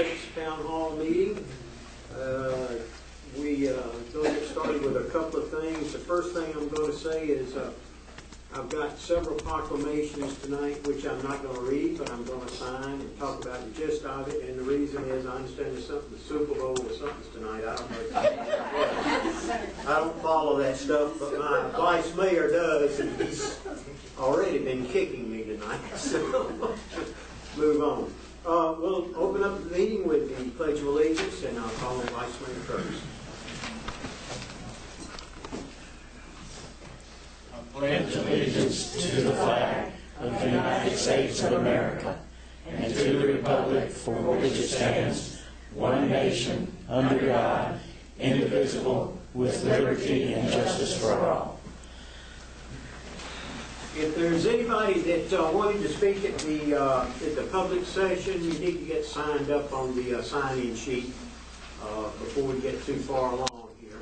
6th Town Hall meeting. We're going to get started with a couple of things. The first thing I'm going to say is I've got several proclamations tonight, which I'm not going to read, but I'm going to sign and talk about the gist of it. And the reason is I understand there's something, the Super Bowl or something's tonight. I don't know. I don't follow that stuff, but my vice mayor does, and he's already been kicking me tonight. So move on. We'll open up the meeting with the Pledge of Allegiance, and I'll call on Vice Mayor first. Pledge allegiance to the flag of the United States of America and to the republic for which it stands, one nation, under God, indivisible, with liberty and justice for all. If there's anybody that wanted to speak at the public session, you need to get signed up on the sign-in sheet before we get too far along here.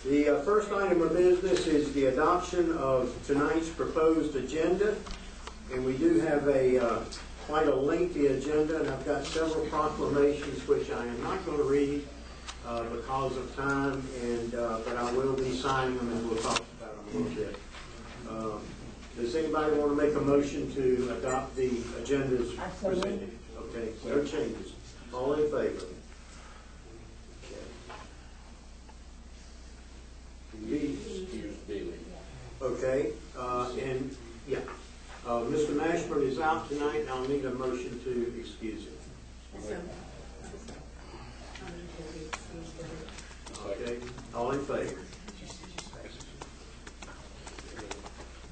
The first item of business is the adoption of tonight's proposed agenda, and we do have quite a lengthy agenda, and I've got several proclamations which I am not going to read because of time, but I will be signing them, and we'll talk about them a little bit. Does anybody want to make a motion to adopt the agendas presented? Okay, no changes. All in favor? Okay, and yeah, Mr. Mashburn is out tonight, and I'll need a motion to excuse him. Okay, all in favor?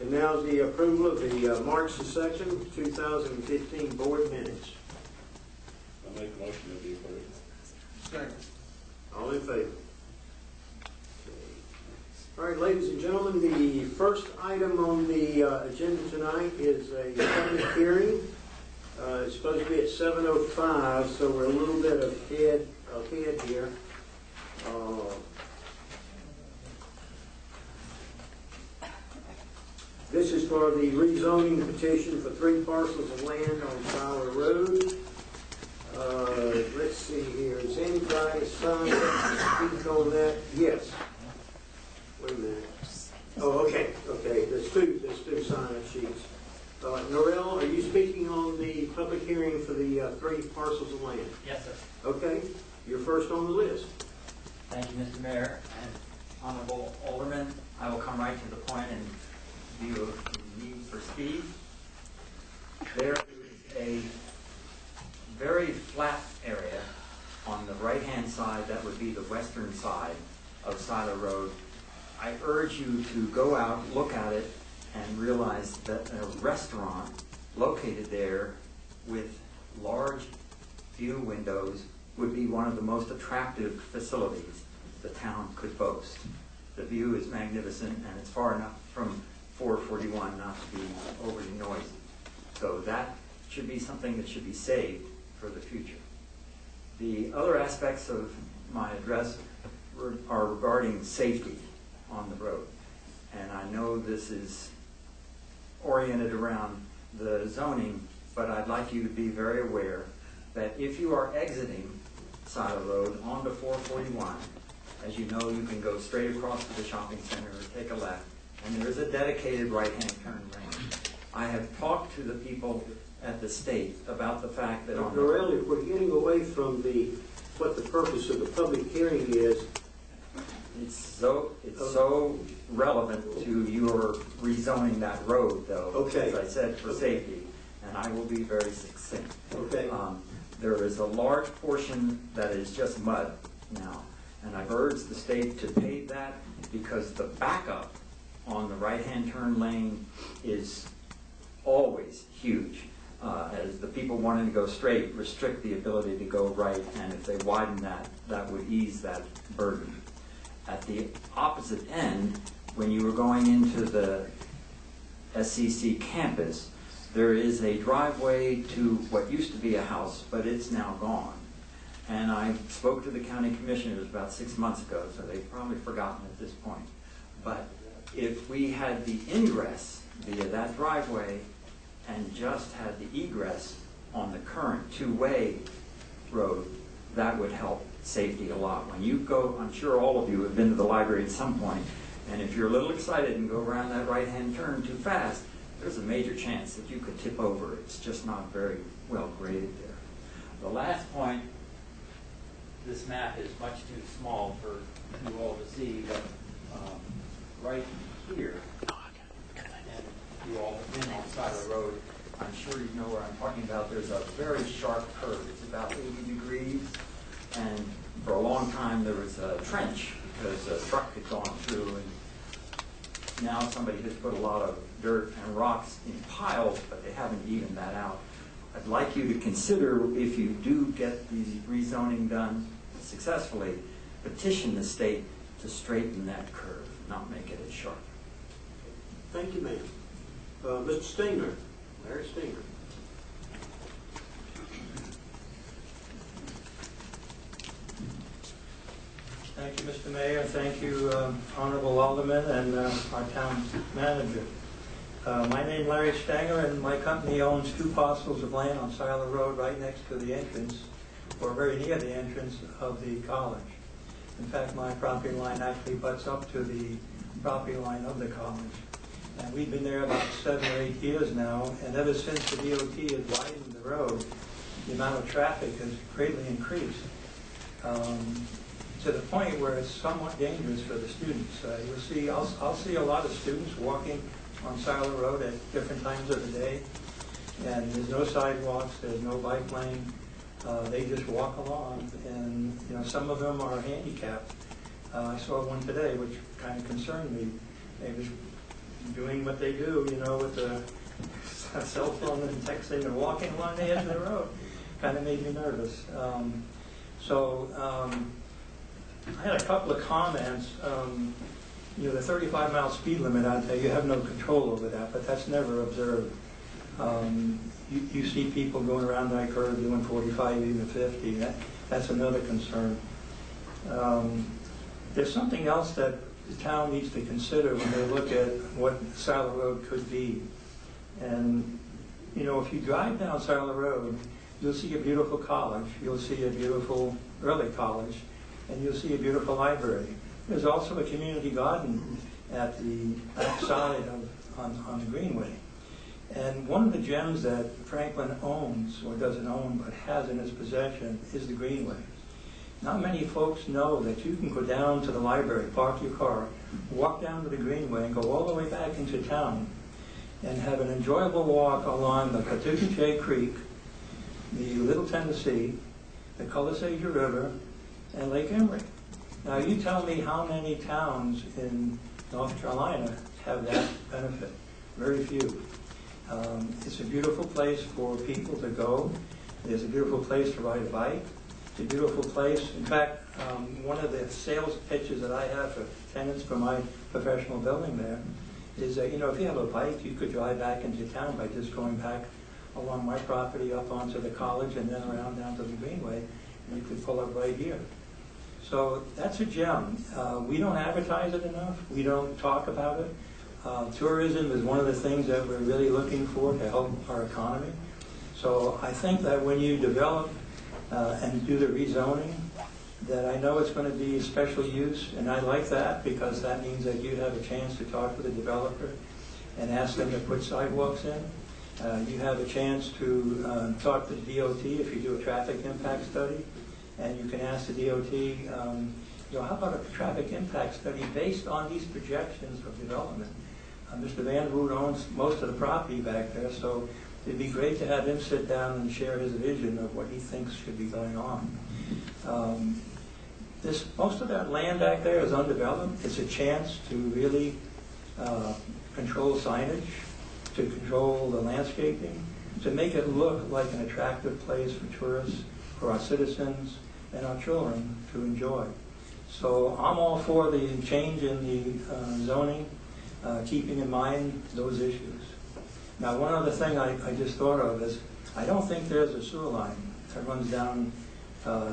And now the approval of the March the 2nd, 2015 board minutes. I'll make a motion to be approved. Second. All in favor? All right, ladies and gentlemen, the first item on the agenda tonight is a public hearing. It's supposed to be at 7:05, so we're a little bit ahead here. This is for the rezoning petition for 3 parcels of land on Fowler Road. Let's see here. Is anybody signed up to speak on that? Yes. Wait a minute. Oh, okay. Okay. There's two sign-up sheets. Norrell, are you speaking on the public hearing for the 3 parcels of land? Yes, sir. Okay. You're first on the list. Thank you, Mr. Mayor and Honorable Aldermen. I will come right to the point in view of the need for speed. There is a very flat area on the right-hand side that would be the western side of Siler Road. I urge you to go out, look at it, and realize that a restaurant located there with large view windows would be one of the most attractive facilities the town could boast. The view is magnificent, and it's far enough from 441 not to be overly noisy. So that should be something that should be saved for the future. The other aspects of my address are regarding safety on the road. And I know this is oriented around the zoning, but I'd like you to be very aware that if you are exiting Siler Road onto 441, as you know, you can go straight across to the shopping center or take a left, and there is a dedicated right-hand turn lane. I have talked to the people at the state about the fact that on Norrell, if we're getting away from what the purpose of the public hearing is, it's so relevant to your rezoning that road, though. Okay. As I said, for safety, and I will be very succinct. Okay. There is a large portion that is just mud now, and I've urged the state to pave that because the backup on the right-hand turn lane is always huge. As the people wanting to go straight restrict the ability to go right, and if they widen that, that would ease that burden. At the opposite end, when you were going into the SCC campus, there is a driveway to what used to be a house, but it's now gone. And I spoke to the county commissioners about 6 months ago, so they've probably forgotten at this point. But if we had the ingress via that driveway and just had the egress on the current two-way road, that would help safety a lot. When you go, I'm sure all of you have been to the library at some point, and if you're a little excited and go around that right-hand turn too fast, there's a major chance that you could tip over. It's just not very well graded there. The last point, this map is much too small for you all to see, but right here, and you all have been on Silo Road, I'm sure you know where I'm talking about. There's a very sharp curve. It's about 80 degrees, and for a long time there was a trench because a truck had gone through, and now somebody has put a lot of dirt and rocks in piles, but they haven't evened that out. I'd like you to consider, if you do get the rezoning done successfully, petition the state to straighten that curve, not make it as sharp. Thank you, ma'am. Mr. Stinger, Larry Stinger. Thank you, Mr. Mayor. Thank you, Honorable Alderman and our town manager. My name is Larry Stanger, and my company owns 2 parcels of land on Silo Road right next to the entrance, or very near the entrance of the college. In fact, my property line actually butts up to the property line of the college. And we've been there about 7 or 8 years now, and ever since the DOT has widened the road, the amount of traffic has greatly increased. To the point where it's somewhat dangerous for the students. You'll see, I'll see a lot of students walking on Silo Road at different times of the day, and there's no sidewalks, there's no bike lane. They just walk along, and you know, some of them are handicapped. I saw one today, which kind of concerned me. They was doing what they do, you know, with the cell phone and texting and walking along the edge of the road. Kind of made me nervous. I had a couple of comments. You know, the 35-mile speed limit out there, you have no control over that, but that's never observed. You see people going around that curve doing 45, even 50. That's another concern. There's something else that the town needs to consider when they look at what Silo Road could be. And, you know, if you drive down Silo Road, you'll see a beautiful college, you'll see a beautiful early college, and you'll see a beautiful library. There's also a community garden at the backside on the Greenway. And one of the gems that Franklin owns, or doesn't own, but has in his possession, is the Greenway. Not many folks know that you can go down to the library, park your car, walk down to the Greenway, and go all the way back into town, and have an enjoyable walk along the Cotucachay Creek, the Little Tennessee, the Colasaja River, and Lake Emery. Now you tell me how many towns in North Carolina have that benefit. Very few. It's a beautiful place for people to go. It's a beautiful place to ride a bike. It's a beautiful place. In fact, one of the sales pitches that I have for tenants for my professional building there is that, you know, if you have a bike, you could drive back into town by just going back along my property up onto the college and then around down to the Greenway, and you could pull up right here. So that's a gem. We don't advertise it enough. We don't talk about it. Tourism is one of the things that we're really looking for to help our economy. So I think that when you develop and do the rezoning, that I know it's going to be special use, and I like that because that means that you have a chance to talk with the developer and ask them to put sidewalks in. You have a chance to talk to the DOT if you do a traffic impact study, and you can ask the DOT, you know, how about a traffic impact study based on these projections of development? Mr. Van Wood owns most of the property back there, so it'd be great to have him sit down and share his vision of what he thinks should be going on. Most of that land back there is undeveloped. It's a chance to really control signage, to control the landscaping, to make it look like an attractive place for tourists, for our citizens, and our children to enjoy. So I'm all for the change in the zoning, keeping in mind those issues. Now, one other thing I just thought of is, I don't think there's a sewer line that runs down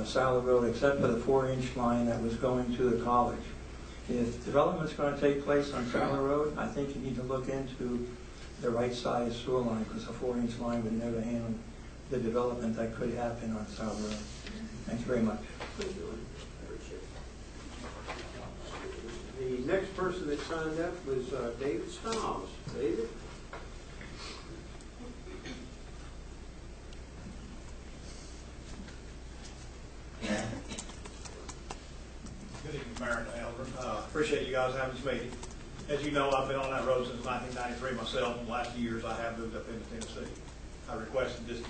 Silo Road except for the 4-inch line that was going to the college. If development's going to take place on Silo Road, I think you need to look into the right size sewer line, because a 4-inch line would never handle the development that could happen on South Road. Thank you very much. Thank you, Lynn. Appreciate it. The next person that signed up was David Stiles. David? Good evening, Mayor and Aldermen. Appreciate you guys having this meeting. As you know, I've been on that road since 1993 myself. In the last few years, I have moved up into Tennessee. I requested this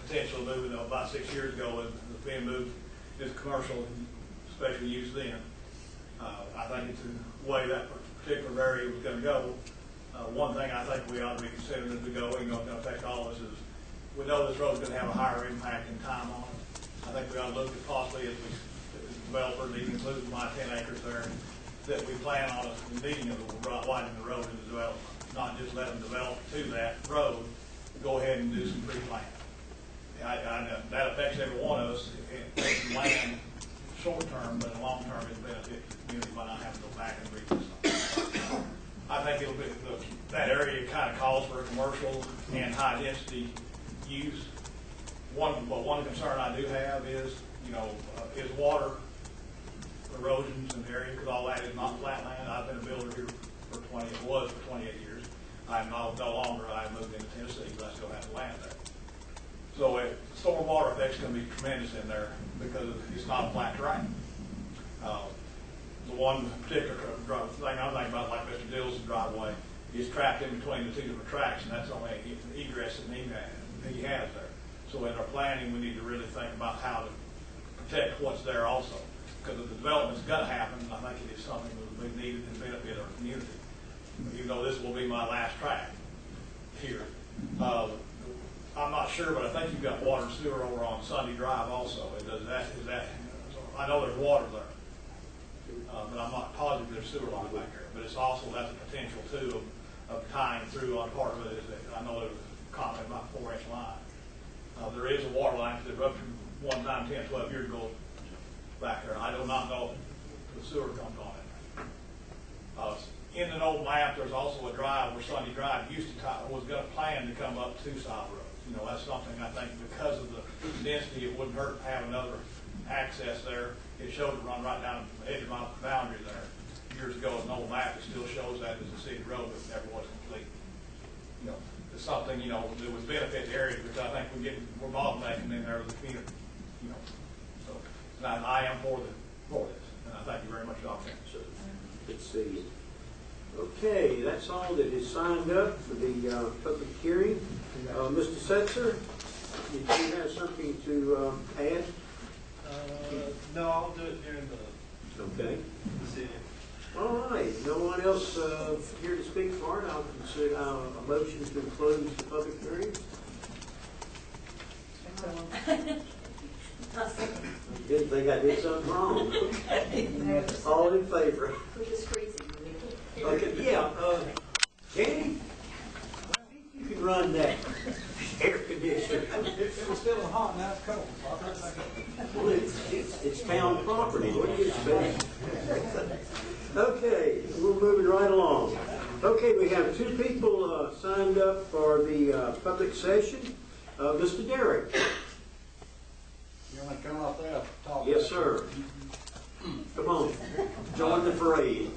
potential moving about 6 years ago, and it was being moved as commercial, special use then. I think it's the way that particular area was going to go. One thing I think we ought to be considering as we go, even though it's going to affect all of us, is we know this road's going to have a higher impact in time on it. I think we ought to look at possibly as we developers, even including my 10 acres there, that we plan on needing to widen the road in the development, not just let them develop to that road, go ahead and do some pre-planning. I know that affects every one of us. It takes land short term, but in the long term it'll benefit the community by not having to go back and redo. I think it'll be, that area kind of calls for a commercial and high density use. One concern I do have is, is water erosions in the area, because all that is not flat land. I've been a builder here for 28 years. I'm no longer. I moved into Tennessee, but I still have the land there. So stormwater effects can be tremendous in there because it's not a flat terrain. The one particular thing I'm thinking about, like Mr. Dill's driveway, is trapped in between the two different tracks, and that's only egress and he has there. So in our planning, we need to really think about how to protect what's there also. Because if the development's going to happen, I think it is something that will be needed to benefit our community. Even though this will be my last track here. I'm not sure, but I think you've got water and sewer over on Sunday Drive also. Is that, I know there's water there, but I'm not positive there's sewer line back there. But it's also, that's a potential too of tying through on part of it. Is that I know there was a comment about 4-inch line. There is a water line that ruptured one time 10, 12 years ago back there. I do not know if the sewer comes on it. In an old map, there's also a drive where Sunday Drive was going to plan to come up to South Road. That's something I think because of the density, it wouldn't hurt to have another access there. It showed it run right down the edge of my boundary there. Years ago, as an old map, it still shows that as a city road, but it never was complete. It's something, that would benefit the area, because I think we're bottlenecking in there with the community. So I am for this, and I thank you very much for the opportunity. Good to see you. Okay, that's all that is signed up for the public hearing. Mr. Setzer, did you have something to add? No, I'll do it during the Okay. city. All right. No one else here to speak for it. I'll consider a motion to close the public hearing. Didn't think I did something wrong. All in favor? We're just freezing. Okay, yeah, Danny, you can run that air conditioner. It was still hot, now it's cold. So I'll turn it back up. Well, it's town property, what do you expect? Okay, we're moving right along. Okay, we have two people signed up for the public session. Mr. Derrick. You want to come out there and talk? Yes, sir. Come on, join the parade.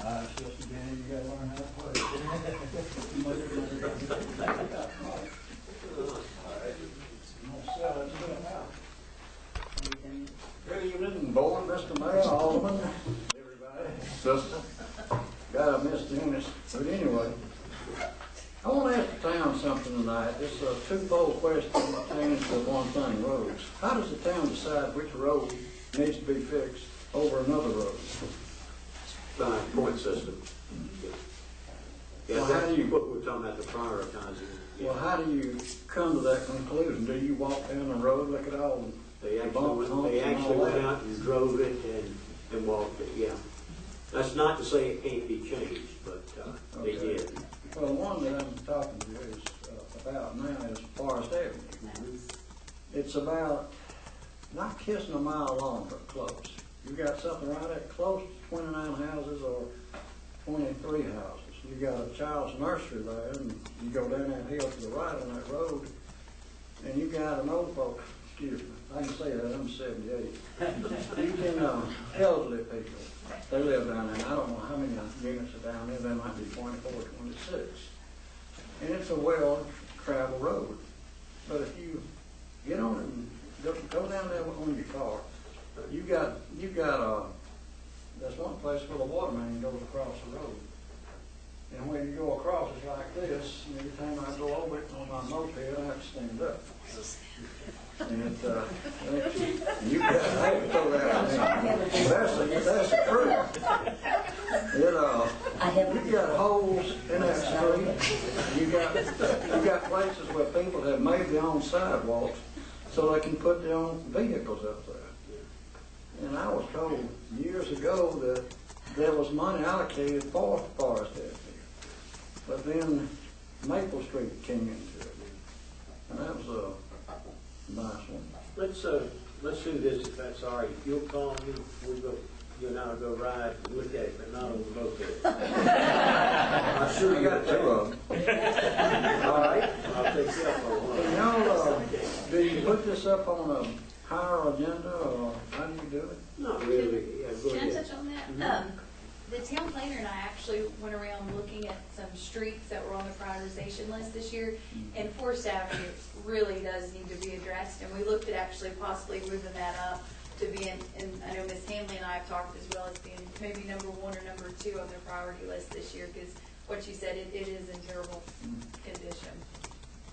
It's just again, you gotta learn how to play. Good evening, board, Mr. Mayor, Alderman, everybody, sister. God, I missed Dennis, but anyway. I want to ask the town something tonight. It's a two-fold question pertaining to one thing, roads. How does the town decide which road needs to be fixed over another road? By point system. Yeah, Well, that's how do you- what we're talking about, the prioritizing. Well, how do you come to that conclusion? Do you walk down the road, look at all They the actually bumps, humps, they and actually all went that? out and drove it and walked it, yeah. That's not to say it can't be changed, but they Okay. did. Well, the one that I'm talking to you is about now is Forest Avenue. It's about not kissing a mile long, but close. You got something right at close to 29 houses or 23 houses. You got a child's nursery there, and you go down that hill to the right on that road, and you got an old folks, excuse me, I can say that, I'm 78. You can, elderly people, they live down there, and I don't know how many units are down there, there might be 24, 26. And it's a well-traveled road. But if you get on it and go down there on your car, you got there's one place where the water main goes across the road. And when you go across, it's like this, and every time I go over it on my moped, I have to stand up. And you got to throw that in. That's the truth. You got holes in that street. You got places where people have made their own sidewalks so they can put their own vehicles up there. And I was told years ago that there was money allocated for forest edge here. But then Maple Street came into it. And that was a nice one. Let's do this if that's all right. If you'll call me, you and I'll go ride and look at it, but not on the moped. I'm sure you got two of them. All right, I'll take you up on one. Do you put this up on a higher agenda, or how do you do it? Not really. Yeah, go Can I ahead. touch on that? The town planner and I actually went around looking at some streets that were on the prioritization list this year, and Forest Avenue really does need to be addressed, and we looked at actually possibly moving that up to be in, and I know Ms. Hanley and I have talked as well as being maybe number 1 or number 2 on their priority list this year, because what you said, it is in terrible condition.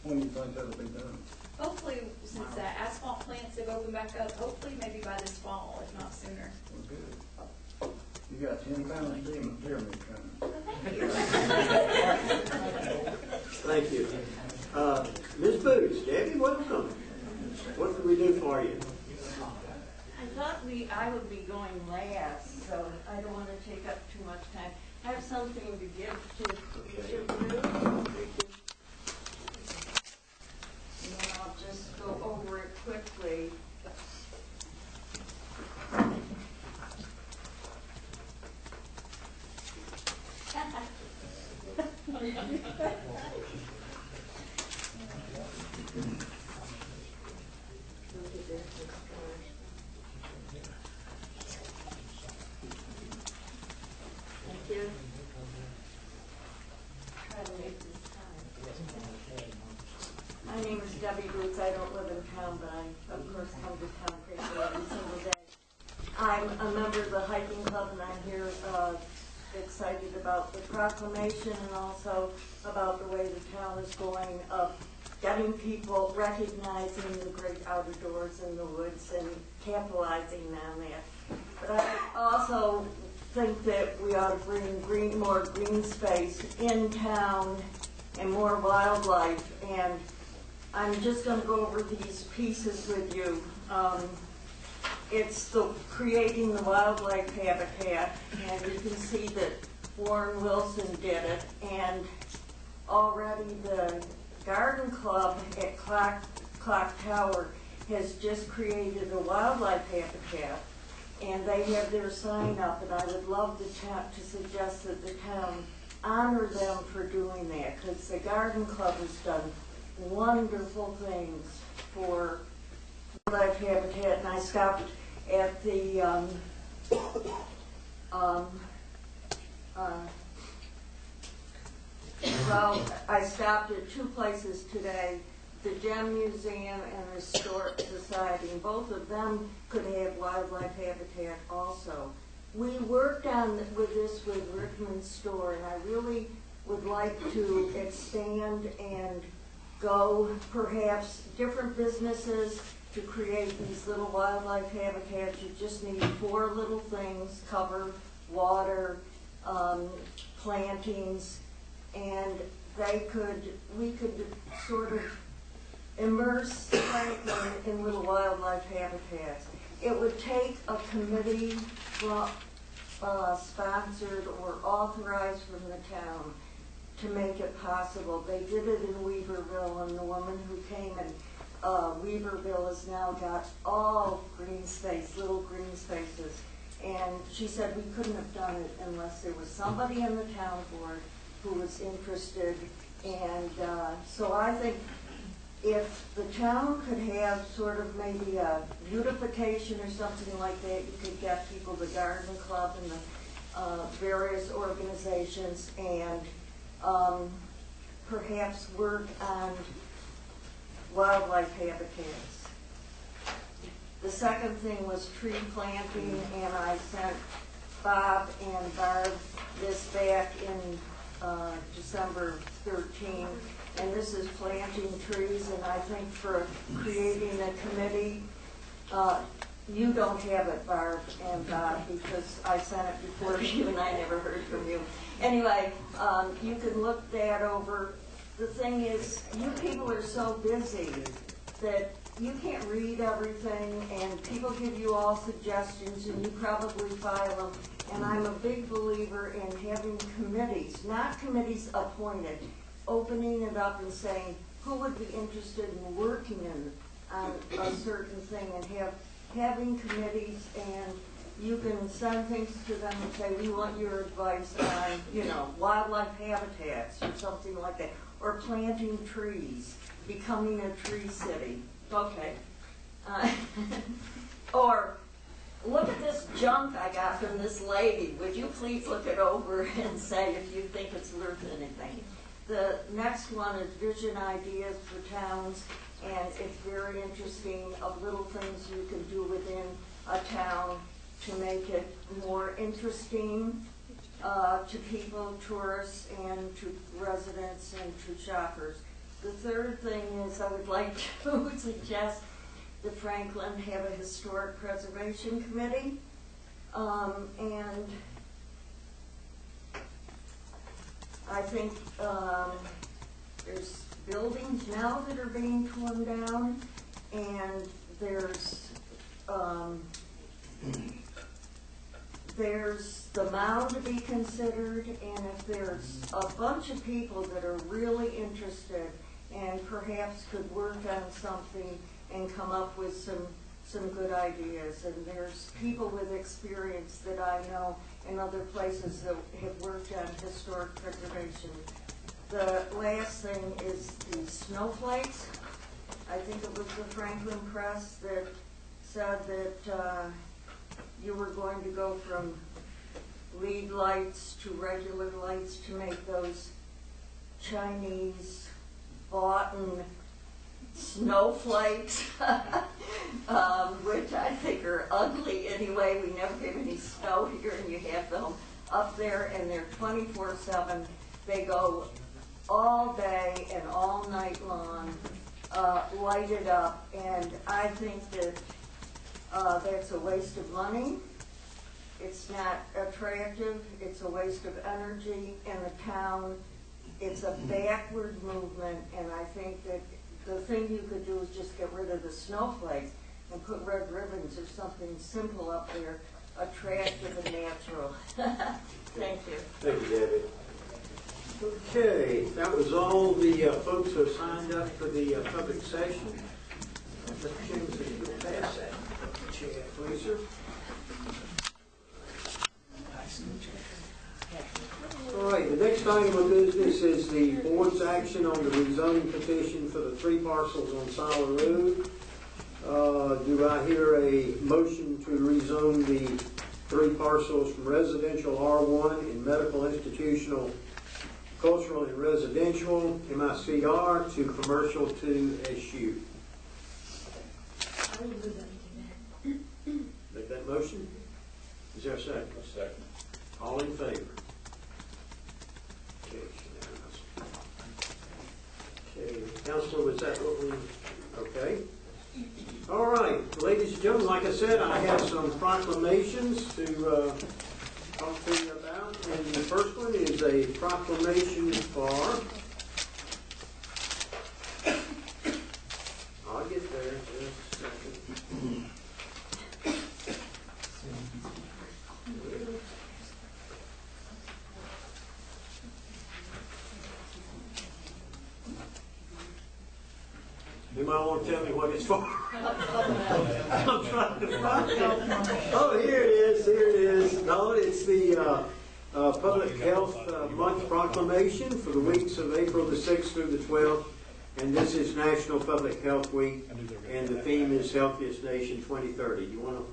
When do you think that'll be done? Hopefully, since the asphalt plants have opened back up, hopefully maybe by this fall, if not sooner. Well, good. You got 10 pounds of deer meat coming. Thank you. Ms. Boots, Debbie, welcome. What can we do for you? I thought I would be going last, so I don't want to take up too much time. I have something to give to each of you. And then I'll just go over it quickly. Thank you. Try to make this time. My name is Debbie Boots. I don't live in town, but I, of course, come to town pretty every single day. I'm a member of the hiking club, and I'm here excited about the proclamation and also about the way the town is going of getting people recognizing the great outdoors in the woods and capitalizing on that. But I also think that we ought to bring more green space in town and more wildlife. And I'm just going to go over these pieces with you. It's the creating the wildlife habitat, and you can see that Warren Wilson did it, and already the garden club at Clock Tower has just created a wildlife habitat, and they have their sign up, and I would love to suggest that the town honor them for doing that, because the garden club has done wonderful things for wildlife habitat. And I stopped at the well, I stopped at 2 places today, the Gem Museum and the Historic Society, and both of them could have wildlife habitat also. We worked with this with Rickman's store, and I really would like to expand and go perhaps different businesses to create these little wildlife habitats. You just need 4 little things: cover, water, plantings, and we could sort of immerse Franklin in little wildlife habitats. It would take a committee sponsored or authorized from the town to make it possible. They did it in Weaverville, and the woman who came in Weaverville has now got all green space, little green spaces. And she said we couldn't have done it unless there was somebody in the town board who was interested. And so I think if the town could have sort of maybe a beautification or something like that, you could get people, the garden club and the various organizations, and perhaps work on wildlife habitats. The second thing was tree planting, and I sent Bob and Barb this back in December 13, and this is planting trees, and I think for creating a committee, you don't have it, Barb and Bob, because I sent it before you and I never heard from you. Anyway, you can look that over. The thing is, you people are so busy that you can't read everything, and people give you all suggestions, and you probably file them. And I'm a big believer in having committees, not committees appointed, opening it up and saying, who would be interested in working on a certain thing, and having committees, and you can send things to them and say, we want your advice on, you know, wildlife habitats or something like that, or planting trees, becoming a tree city. Okay. Or look at this junk I got from this lady. Would you please look it over and say if you think it's worth anything? The next one is vision ideas for towns, and it's very interesting of little things you can do within a town to make it more interesting to people, tourists, and to residents and to shoppers. The third thing is I would like to suggest that Franklin have a historic preservation committee, and I think there's buildings now that are being torn down, and there's the mound to be considered, and if there's a bunch of people that are really interested and perhaps could work on something and come up with some good ideas, and there's people with experience that I know in other places that have worked on historic preservation. The last thing is the snowflakes. I think it was the Franklin Press that said that you were going to go from LED lights to regular lights to make those Chinese bought snowflakes, which I think are ugly anyway. We never get any snow here, and you have them up there, and they're 24/7. They go all day and all night long, lighted up, and I think that that's a waste of money. It's not attractive. It's a waste of energy in the town. It's a backward movement, and I think that the thing you could do is just get rid of the snowflakes and put red ribbons or something simple up there, attractive and natural. Thank you. Thank you, Debbie. Okay, that was all the folks who signed up for the public session. Mr. James, you'll pass that chair, please, sir. All right, the next item of business is the board's action on the rezoning petition for the 3 parcels on Siler Road. Do I hear a motion to rezone the 3 parcels from residential R1 and medical, institutional, cultural, and residential MICR to commercial to SU? Make that motion. Is there a second? A second. All in favor? Okay, Counselor, was that what we, okay. All right, ladies and gentlemen, like I said, I have some proclamations to talk to you about. And the first one is a proclamation for, I'll get there in just a second. You might want to tell me what it's for. I'm trying to find it. Oh, here it is, here it is. No, it's the Public Health Month proclamation for the weeks of April the 6th through the 12th, And this is National Public Health Week, and the theme is Healthiest Nation 2030. Do you want to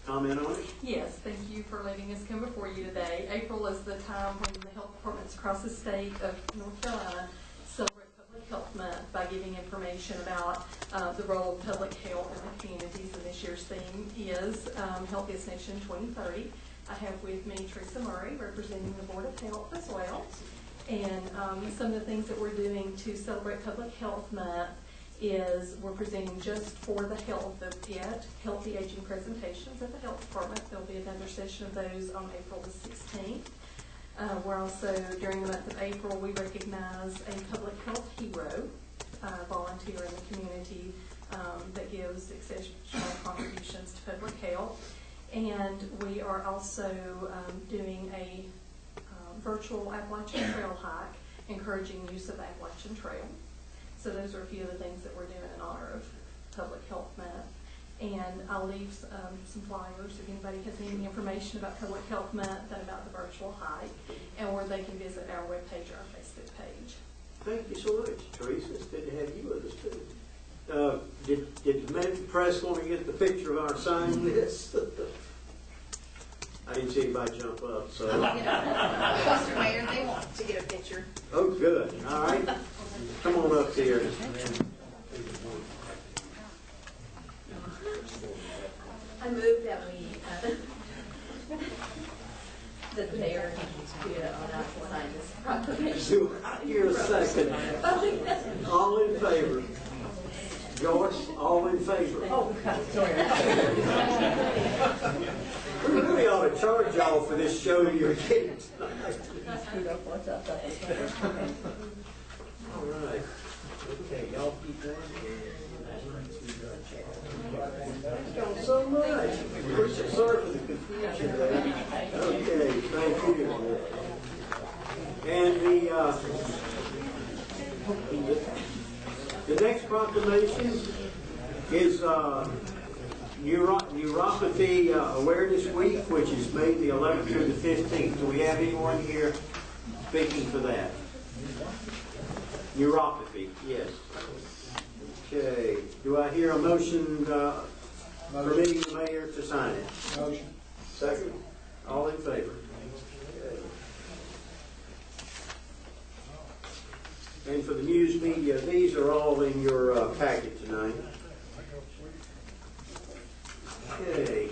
comment on it? Yes, thank you for letting us come before you today. April is the time when the health departments across the state of North Carolina celebrate Public Health Month by giving information about the role of public health in the communities. And this year's theme is Healthiest Nation 2030. I have with me Teresa Murray, representing the Board of Health as well. And some of the things that we're doing to celebrate Public Health Month is we're presenting just for the health of it, healthy aging presentations at the health department. There'll be another session of those on April the 16th. We're also, during the month of April, we recognize a public health hero, volunteer in the community that gives exceptional contributions to public health. And we are also doing a virtual Appalachian Trail hike, encouraging use of Appalachian Trail. So those are a few of the things that we're doing in honor of Public Health Month. And I'll leave some flyers if anybody has any information about Public Health Month and about the virtual hike, and or they can visit our webpage or our Facebook page. Thank you so much, Teresa. It's good to have you with us, too. Did the Medical Press want to get the picture of our sign list? I didn't see anybody jump up, so. Mr. Mayor, they want to get a picture. Oh, good. All right. Come on up here. I move that that the mayor do it on us to sign this proclamation. Do I hear a second? All in favor? Joyce, all in favor? Oh, sorry. We really ought to charge y'all for this show you're getting tonight. All right. Okay, y'all keep going. Thank you so much. We're so sorry for the confusion there. Okay, thank you. And the next proclamation is Neuropathy Awareness Week, which is May the 11th through the 15th. Do we have anyone here speaking for that? Neuropathy, yes. Okay. Do I hear a motion permitting the mayor to sign it? Motion. Second? All in favor? Okay. And for the news media, these are all in your packet tonight. Okay.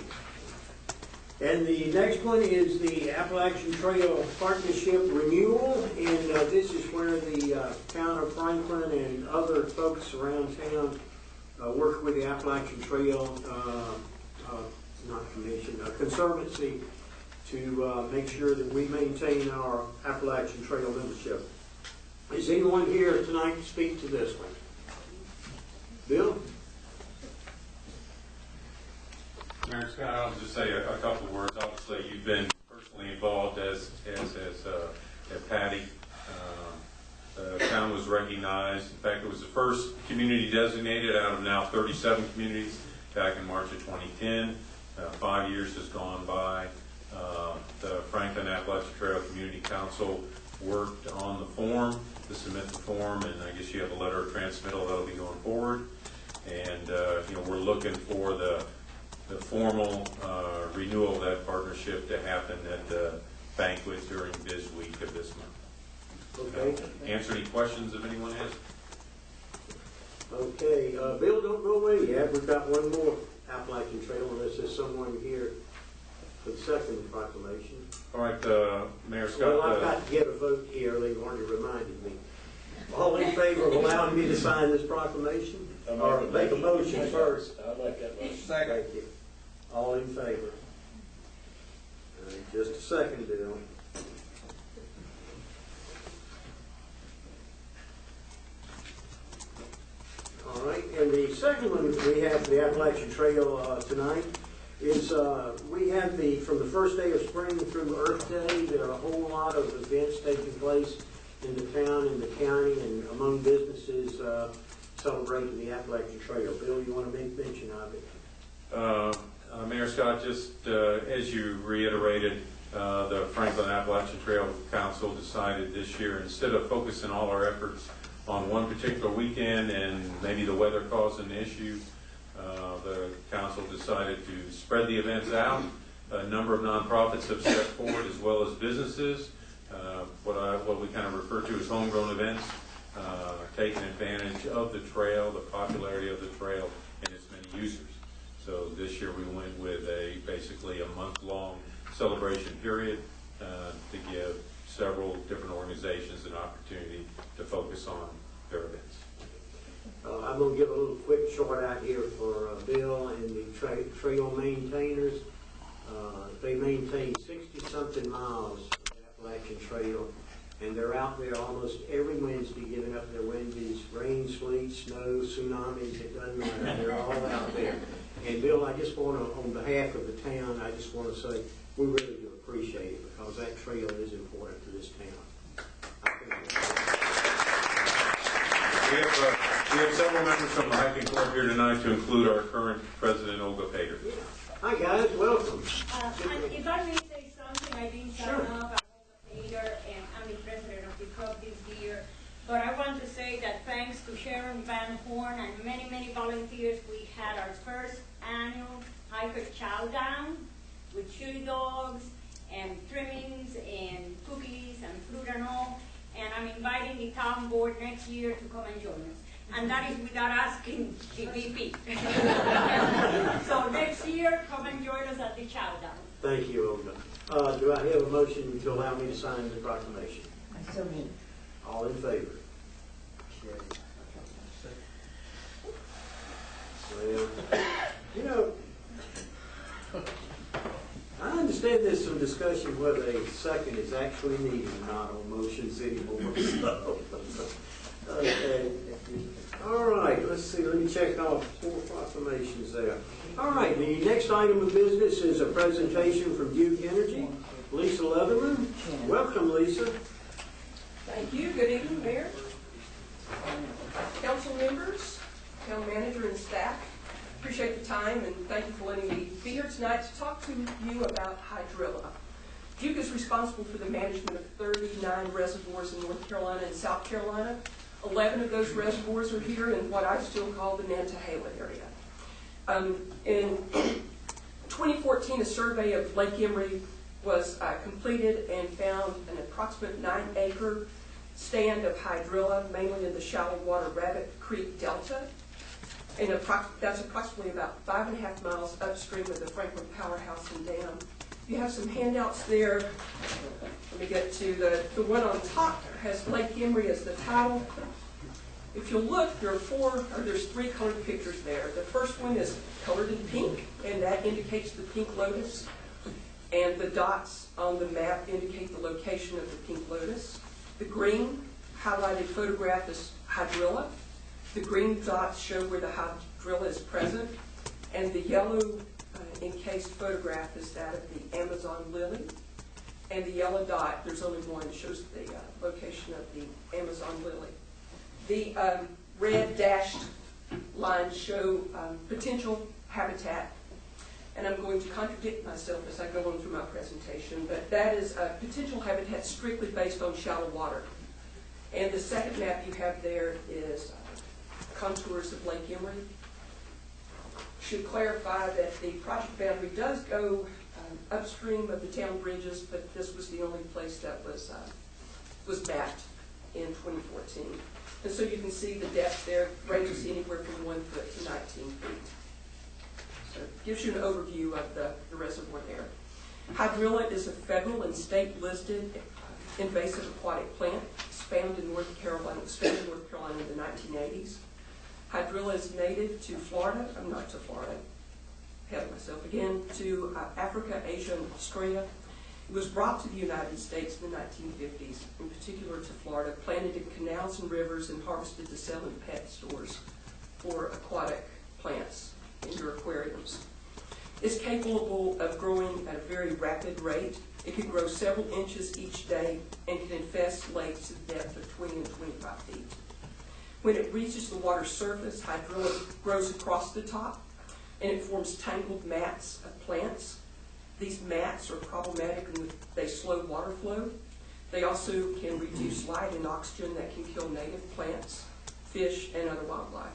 And the next one is the Appalachian Trail Partnership Renewal, and this is where the town of Franklin and other folks around town work with the Appalachian Trail, Conservancy to make sure that we maintain our Appalachian Trail membership. Is anyone here tonight to speak to this one? Bill? Mayor Scott, I'll just say a couple of words. Obviously, you've been personally involved as Patty. The town was recognized. In fact, it was the first community designated out of now 37 communities back in March of 2010. 5 years has gone by. The Franklin Appalachian Trail Community Council worked on the form to submit the form, and I guess you have a letter of transmittal that'll be going forward. And we're looking for the formal renewal of that partnership to happen at the banquet during Biz Week of this month. Okay. Answer any questions if anyone has. Okay, Bill, don't go away yet. We've got one more Appalachian Trail, unless there's someone here for the second proclamation. All right, Mayor Scott. Well, I've got to get a vote here. They've already reminded me. All in favor of allowing me to sign this proclamation? Or make a motion first? I'd like that motion. Second. Thank you. All in favor? Just a second, Bill. All right, and the second one we have the Appalachian Trail tonight is we have from the first day of spring through Earth Day. There are a whole lot of events taking place in the town, in the county, and among businesses celebrating the Appalachian Trail. Bill, you want to make mention of it? Mayor Scott, just as you reiterated, the Franklin Appalachian Trail Council decided this year, instead of focusing all our efforts on one particular weekend and maybe the weather caused an issue, the council decided to spread the events out. A number of nonprofits have stepped forward, as well as businesses, what we kind of refer to as homegrown events, taking advantage of the trail, the popularity of the trail, and its many users. So this year we went with basically a month-long celebration period to give several different organizations an opportunity to focus on their events. I'm going to give a little quick short out here for Bill and the trail maintainers. They maintain 60-something miles of the Appalachian Trail, and they're out there almost every Wednesday giving up their Wednesdays. Rain, sleet, snow, tsunamis, it doesn't matter. They're all out there. And Bill, I just want to, on behalf of the town, I just want to say we really do appreciate it, because that trail is important to this town. We have several members from the hiking club here tonight, to include our current president, Olga Pater. Yeah. Hi guys, welcome. If I may say something, I didn't sign up. I'm Olga Pater, and I'm the president of the club this year. But I want to say that thanks to Sharon Van Horn and many, many volunteers, we had our first annual hiker chow down with chili dogs and trimmings and cookies and fruit and all. And I'm inviting the town board next year to come and join us. And that is without asking the VP. So next year, come and join us at the chow down. Thank you, Olga. Do I have a motion to allow me to sign the proclamation? I so mean. All in favor? Well, you know, I understand there's some discussion whether a second is actually needed or not on motions anymore. Okay. All right, let's see, let me check off 4 proclamations there. All right, the next item of business is a presentation from Duke Energy. Lisa Leatherman. Welcome, Lisa. Thank you. Good evening, Mayor, council members, town manager, and staff. Appreciate the time, and thank you for letting me be here tonight to talk to you about hydrilla. Duke is responsible for the management of 39 reservoirs in North Carolina and South Carolina. 11 of those reservoirs are here in what I still call the Nantahala area. In 2014, a survey of Lake Emery was completed and found an approximate 9-acre stand of hydrilla, mainly in the shallow water Rabbit Creek Delta. And that's approximately about 5.5 miles upstream of the Franklin Powerhouse and Dam. You have some handouts there. Let me get to the one on top has Lake Emery as the title. If you'll look, there's 3 colored pictures there. The first one is colored in pink, and that indicates the pink lotus. And the dots on the map indicate the location of the pink lotus. The green highlighted photograph is hydrilla. The green dots show where the hydrilla is present. And the yellow encased photograph is that of the Amazon lily. And the yellow dot, there's only one, shows the location of the Amazon lily. The red dashed lines show potential habitat. And I'm going to contradict myself as I go on through my presentation, but that is potential habitat strictly based on shallow water. And the second map you have there is contours of Lake Emery. Should clarify that the project boundary does go upstream of the town bridges, but this was the only place that was mapped in 2014. And so you can see the depth there ranges anywhere from 1 foot to 19 feet. So it gives you an overview of the reservoir there. Hydrilla is a federal and state listed invasive aquatic plant. It's found in North Carolina, in the 1980s. Hydrilla is native to Florida, to Africa, Asia, and Australia. It was brought to the United States in the 1950s, in particular to Florida, planted in canals and rivers and harvested to sell in pet stores for aquatic plants in your aquariums. It's capable of growing at a very rapid rate. It can grow several inches each day and can infest lakes to the depth of 20 and 25 feet. When it reaches the water surface, hydrilla grows across the top and it forms tangled mats of plants. These mats are problematic in that they slow water flow. They also can reduce light and oxygen that can kill native plants, fish, and other wildlife.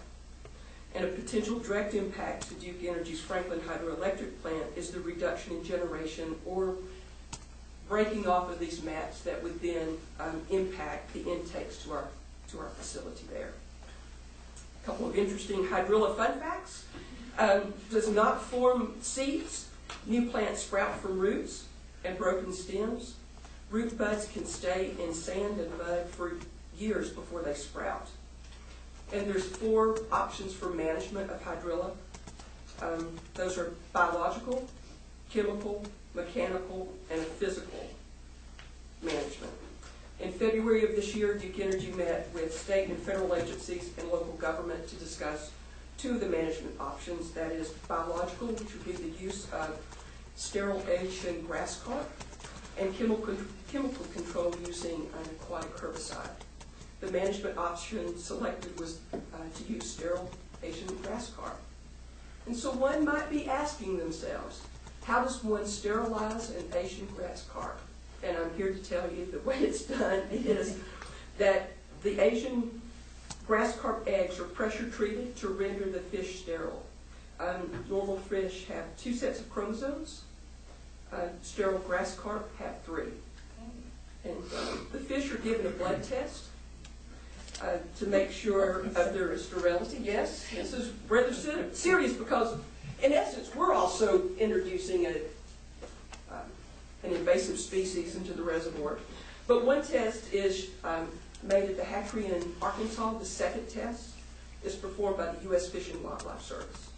And a potential direct impact to Duke Energy's Franklin hydroelectric plant is the reduction in generation or breaking off of these mats that would then impact the intakes to our facility there. A couple of interesting hydrilla fun facts. Does not form seeds. New plants sprout from roots and broken stems. Root buds can stay in sand and mud for years before they sprout. And there's 4 options for management of hydrilla. Those are biological, chemical, mechanical, and physical management. In February of this year, Duke Energy met with state and federal agencies and local government to discuss 2 of the management options. That is biological, which would be the use of sterile Asian grass carp, and chemical control using an aquatic herbicide. The management option selected was to use sterile Asian grass carp. And so one might be asking themselves, how does one sterilize an Asian grass carp? And I'm here to tell you the way it's done is that the Asian grass carp eggs are pressure treated to render the fish sterile. Normal fish have 2 sets of chromosomes. Sterile grass carp have 3. And the fish are given a blood test to make sure of their sterility. Yes, this is rather serious because, in essence, we're also introducing an invasive species into the reservoir. But one test is made at the hatchery in Arkansas. The second test is performed by the U.S. Fish and Wildlife Service.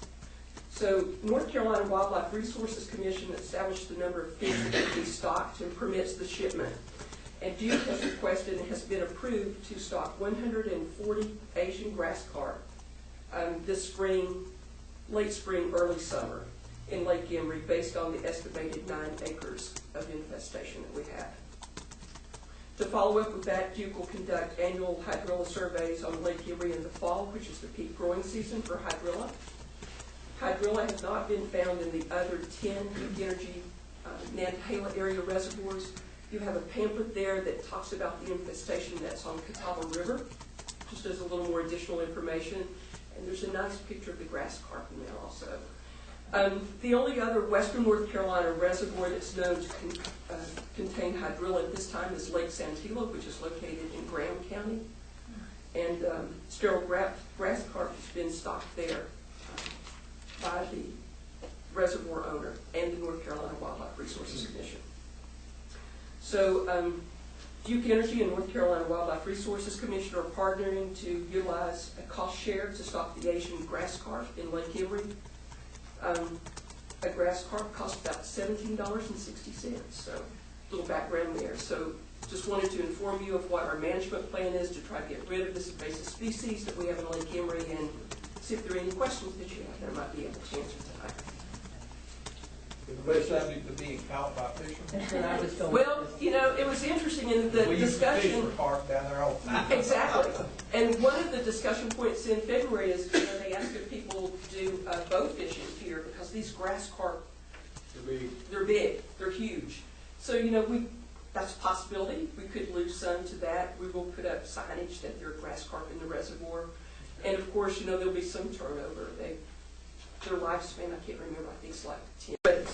So North Carolina Wildlife Resources Commission established the number of fish that can be stocked and permits the shipment. And Duke has requested and has been approved to stock 140 Asian grass carp this spring, late spring, early summer in Lake Emery based on the estimated 9 acres of infestation that we have. To follow up with that, Duke will conduct annual hydrilla surveys on Lake Erie in the fall, which is the peak growing season for hydrilla. Hydrilla has not been found in the other 10 Duke Energy Nantahala area reservoirs. You have a pamphlet there that talks about the infestation that's on Catawba River, just as a little more additional information. And there's a nice picture of the grass carp in there also. The only other western North Carolina reservoir that's known to contain hydrilla at this time is Lake Santilla, which is located in Graham County. And sterile grass carp has been stocked there by the reservoir owner and the North Carolina Wildlife Resources Commission. So Duke Energy and North Carolina Wildlife Resources Commission are partnering to utilize a cost share to stock the Asian grass carp in Lake Erie. A grass carp costs about $17.60, so a little background there. So just wanted to inform you of what our management plan is to try to get rid of this invasive species that we have in Lake Emery and see if there are any questions that you have that I might be able to answer tonight. But subject to being caught by fishermen. Well, you know, it was interesting in the discussion. We used to fish for carp down there all the time. Exactly. And one of the discussion points in February is, you know, they asked if people do bow fishing here because these grass carp, they're big, they're huge. So, you know, that's a possibility. We could lose some to that. We will put up signage that there are grass carp in the reservoir. And of course, you know, there'll be some turnover. Their lifespan, I can't remember, I think it's like 10. But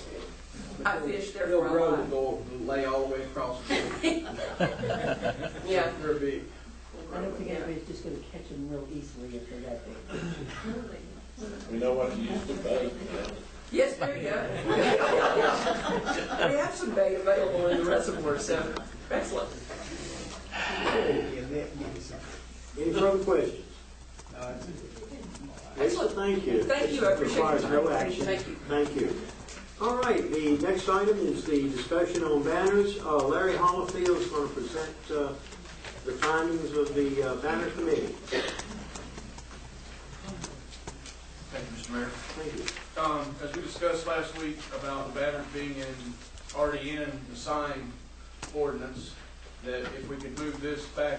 I fished there for a while. They'll grow to go lay all the way across the field. Yeah. They're big. I don't think anybody's just going to catch them real easily if they're that big. We know what to use to bait. Yes, there you go. We have some bait available in the reservoir, so excellent. Any further questions? Excellent. Thank you. Thank you. I appreciate your Requires time. no action. Thank you. Thank you. All right. The next item is the discussion on banners. Larry Hollifield is going to present the findings of the banner committee. Thank you, Mr. Mayor. Thank you. As we discussed last week about the banners being already in the sign ordinance, that if we could move this back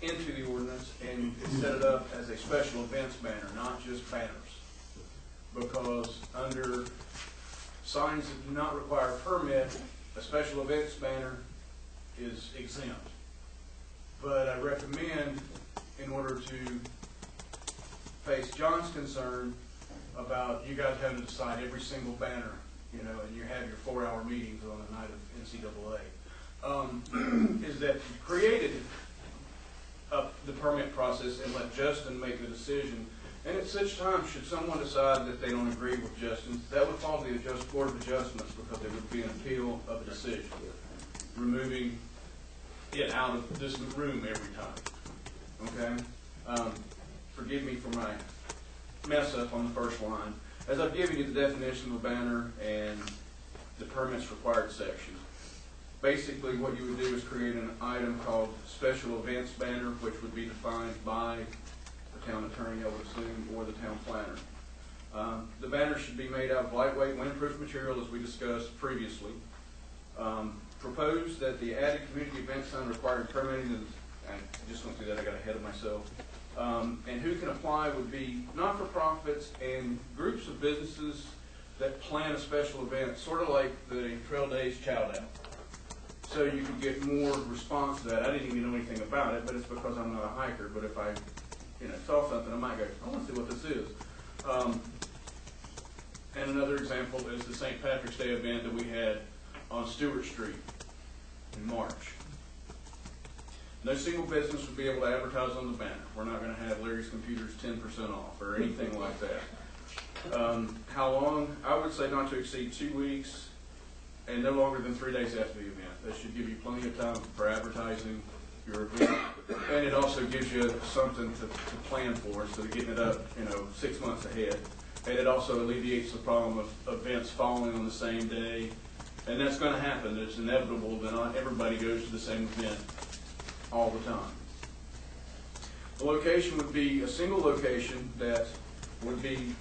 into the ordinance and set it up as a special events banner, not just banners. Because under signs that do not require a permit, a special events banner is exempt. But I recommend, in order to face John's concern about you guys having to decide every single banner, you know, and you have your 4-hour meetings on the night of NCAA, is that you created the permit process and let Justin make the decision. And at such time, should someone decide that they don't agree with Justin, that would fall to the Board of Adjustments, because there would be an appeal of a decision, removing it out of this room every time. Okay? Forgive me for my mess up on the first line. As I've given you the definition of a banner and the permits required section, basically what you would do is create an item called special events banner, which would be defined by the town attorney, I would assume, or the town planner. The banner should be made out of lightweight, windproof material, as we discussed previously. Propose that the added community event sign required permitting, I just went through that, I got ahead of myself. And who can apply would be not-for-profits and groups of businesses that plan a special event, sort of like the Trail Days Chow Down. So you can get more response to that. I didn't even know anything about it, but it's because I'm not a hiker. But if I, saw something, I might go, I want to see what this is. And another example is the St. Patrick's Day event that we had on Stewart Street in March. No single business would be able to advertise on the banner. We're not going to have Larry's Computers 10% off or anything like that. How long? I would say not to exceed 2 weeks and no longer than 3 days after the event. That should give you plenty of time for advertising your event. And it also gives you something to plan for instead of getting it up, 6 months ahead. And it also alleviates the problem of events falling on the same day. And that's going to happen. It's inevitable that not everybody goes to the same event all the time. The location would be a single location that would be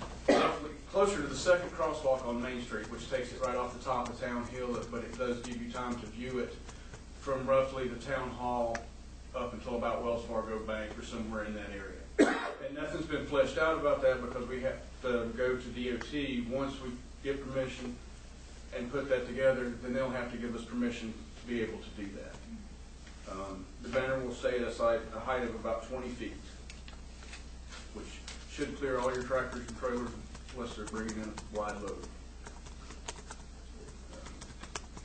closer to the second crosswalk on Main Street, which takes it right off the top of Town Hill, but it does give you time to view it from roughly the Town Hall up until about Wells Fargo Bank or somewhere in that area. And nothing's been fleshed out about that because we have to go to DOT. Once we get permission and put that together, then they'll have to give us permission to be able to do that. The banner will stay at a height of about 20 feet, which should clear all your tractors and trailers unless they're bringing in a wide load.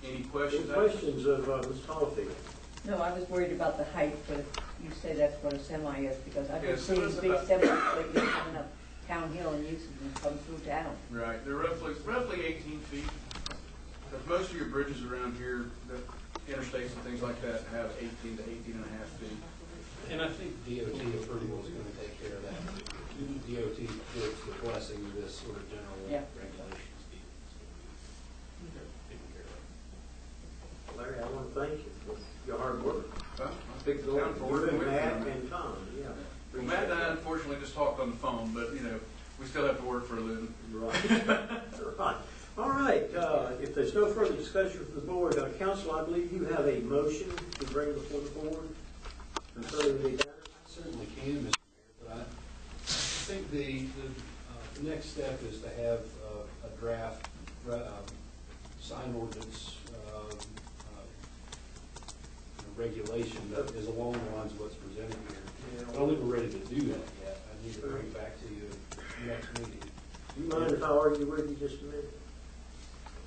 Any questions? Any questions of Ms. Caulfield? No, I was worried about the height, but if you say that's what a semi is, because I've been Yes, seeing it's big about- semis lately coming up Town Hill and using them come through town. Right, they're roughly 18 feet. But most of your bridges around here, the interstates and things like that, have 18 to 18 and a half feet. And I think DOT approval is going to take care of that. DOT gives the blessing of this sort of general regulations. Larry, I want to thank you for your hard work. I think the town for working with Matt them. and Tom, yeah. Well, Matt and I unfortunately just talked on the phone, but we still have to work for a living. Right. Right. All right. If there's no further discussion from the board, Council, I believe you have a motion to bring before the board concerning the banner. I certainly can, Mr. Mayor, but I think the next step is to have a draft sign ordinance regulation that is along the lines of what's presented here. I don't think we're ready to do that yet. I need to bring it back to you next meeting. Do you mind if I argue with you just a minute?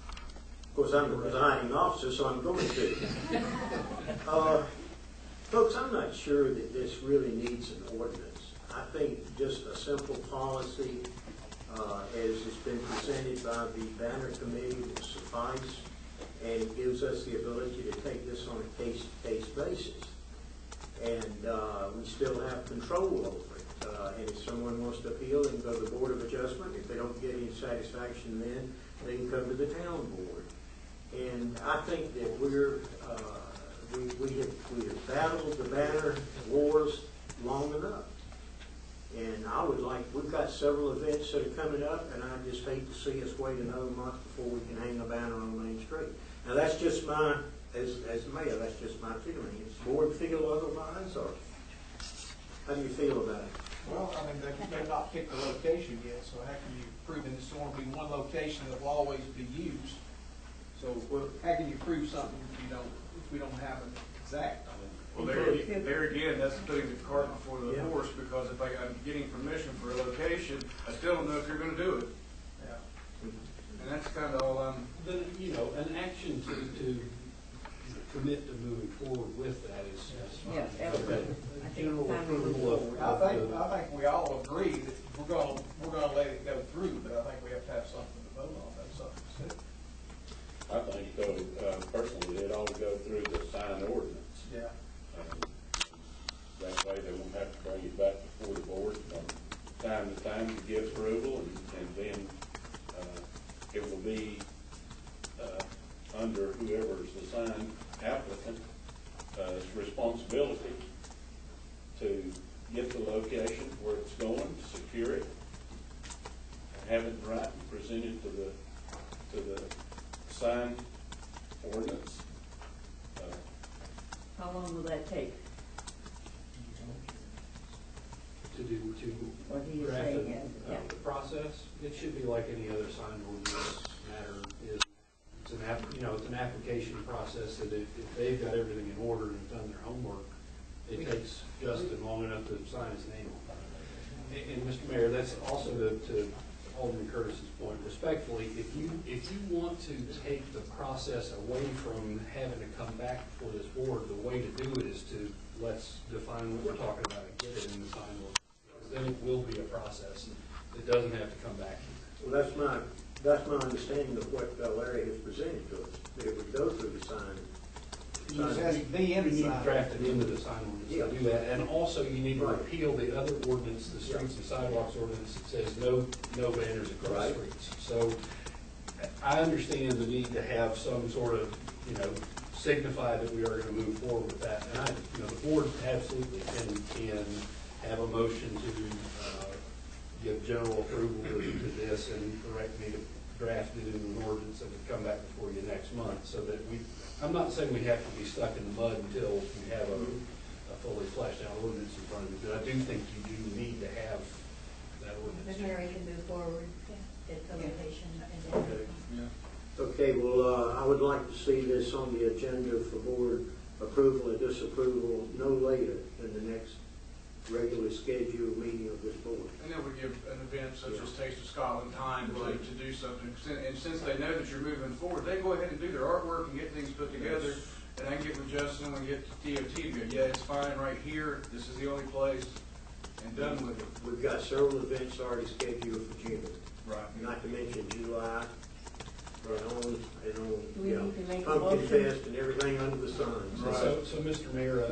Of course, I'm the presiding officer, so I'm going to. Folks, I'm not sure that this really needs an ordinance. I think just a simple policy, as has been presented by the banner committee, will suffice, and it gives us the ability to take this on a case-to-case basis. And we still have control over it. And if someone wants to appeal, they can go to the Board of Adjustment. If they don't get any satisfaction then, they can come to the town board. And I think that we have battled the banner wars long enough. And we've got several events that are coming up, and I just hate to see us wait another month before we can hang a banner on Main Street. Now, that's just as mayor, that's just my feeling. Does the board feel otherwise, or how do you feel about it? Well, I mean, they've not picked the location yet, so how can you prove that it's going to be one location that will always be used? So how can you prove something if we don't have exact. Well, there again, that's putting the cart before the horse, because if I'm getting permission for a location, I still don't know if you're gonna do it. And that's kind of all I'm. Then, you know, an action to commit to moving forward with that is fine. Yes, absolutely. I think General it's time to move approval forward. I think we all agree that we're gonna let it go through, but I think we have to have something to vote on, that's something. I think though, personally, it ought to go through the sign ordinance. Yeah. That way they won't have to bring it back before the board from time to time to give approval, and then it will be under whoever's the sign applicant responsibility to get the location where it's going, secure it, have it right and present it to the sign ordinance. How long will that take? To What he is draft saying, it, yeah. the process, it should be like any other sign ordinance matter. It's an application process that if they've got everything in order and done their homework, it takes Justin long enough to sign his name on it. And Mr. Mayor, that's also to Alderman Curtis's point, respectfully, if you want to take the process away from having to come back before this board, the way to do it is to let's define what we're talking about and get it in the sign ordinance. Then it will be a process. It doesn't have to come back. Well, that's my understanding of what Larry has presented to us. That it would go through the sign. You need to draft it into the sign ordinance to do that. And also you need to repeal the other ordinance, the streets and sidewalks ordinance that says no banners across streets. So I understand the need to have some sort of, signify that we are going to move forward with that. And the board absolutely can have a motion to give general approval to this and direct me to draft it in an ordinance and come back before you next month, so that I'm not saying we have to be stuck in the mud until we have a fully fleshed out ordinance in front of you, but I do think you do need to have that ordinance. The Mary can move forward, get the location, and then. Okay, well, I would like to see this on the agenda for board approval or disapproval no later than the next regular scheduled meeting of this board. And then we give an event such as Taste of Scotland time to do something. And since they know that you're moving forward, they go ahead and do their artwork and get things put together. And I can get with Justin and get to DOT to go, yeah, it's fine right here. This is the only place. And done with it. We've got several events already scheduled for June. Right. Not to mention July. Do we need to make a Pumpkin motion? Fest and everything under the sun. Right. So Mr. Mayor,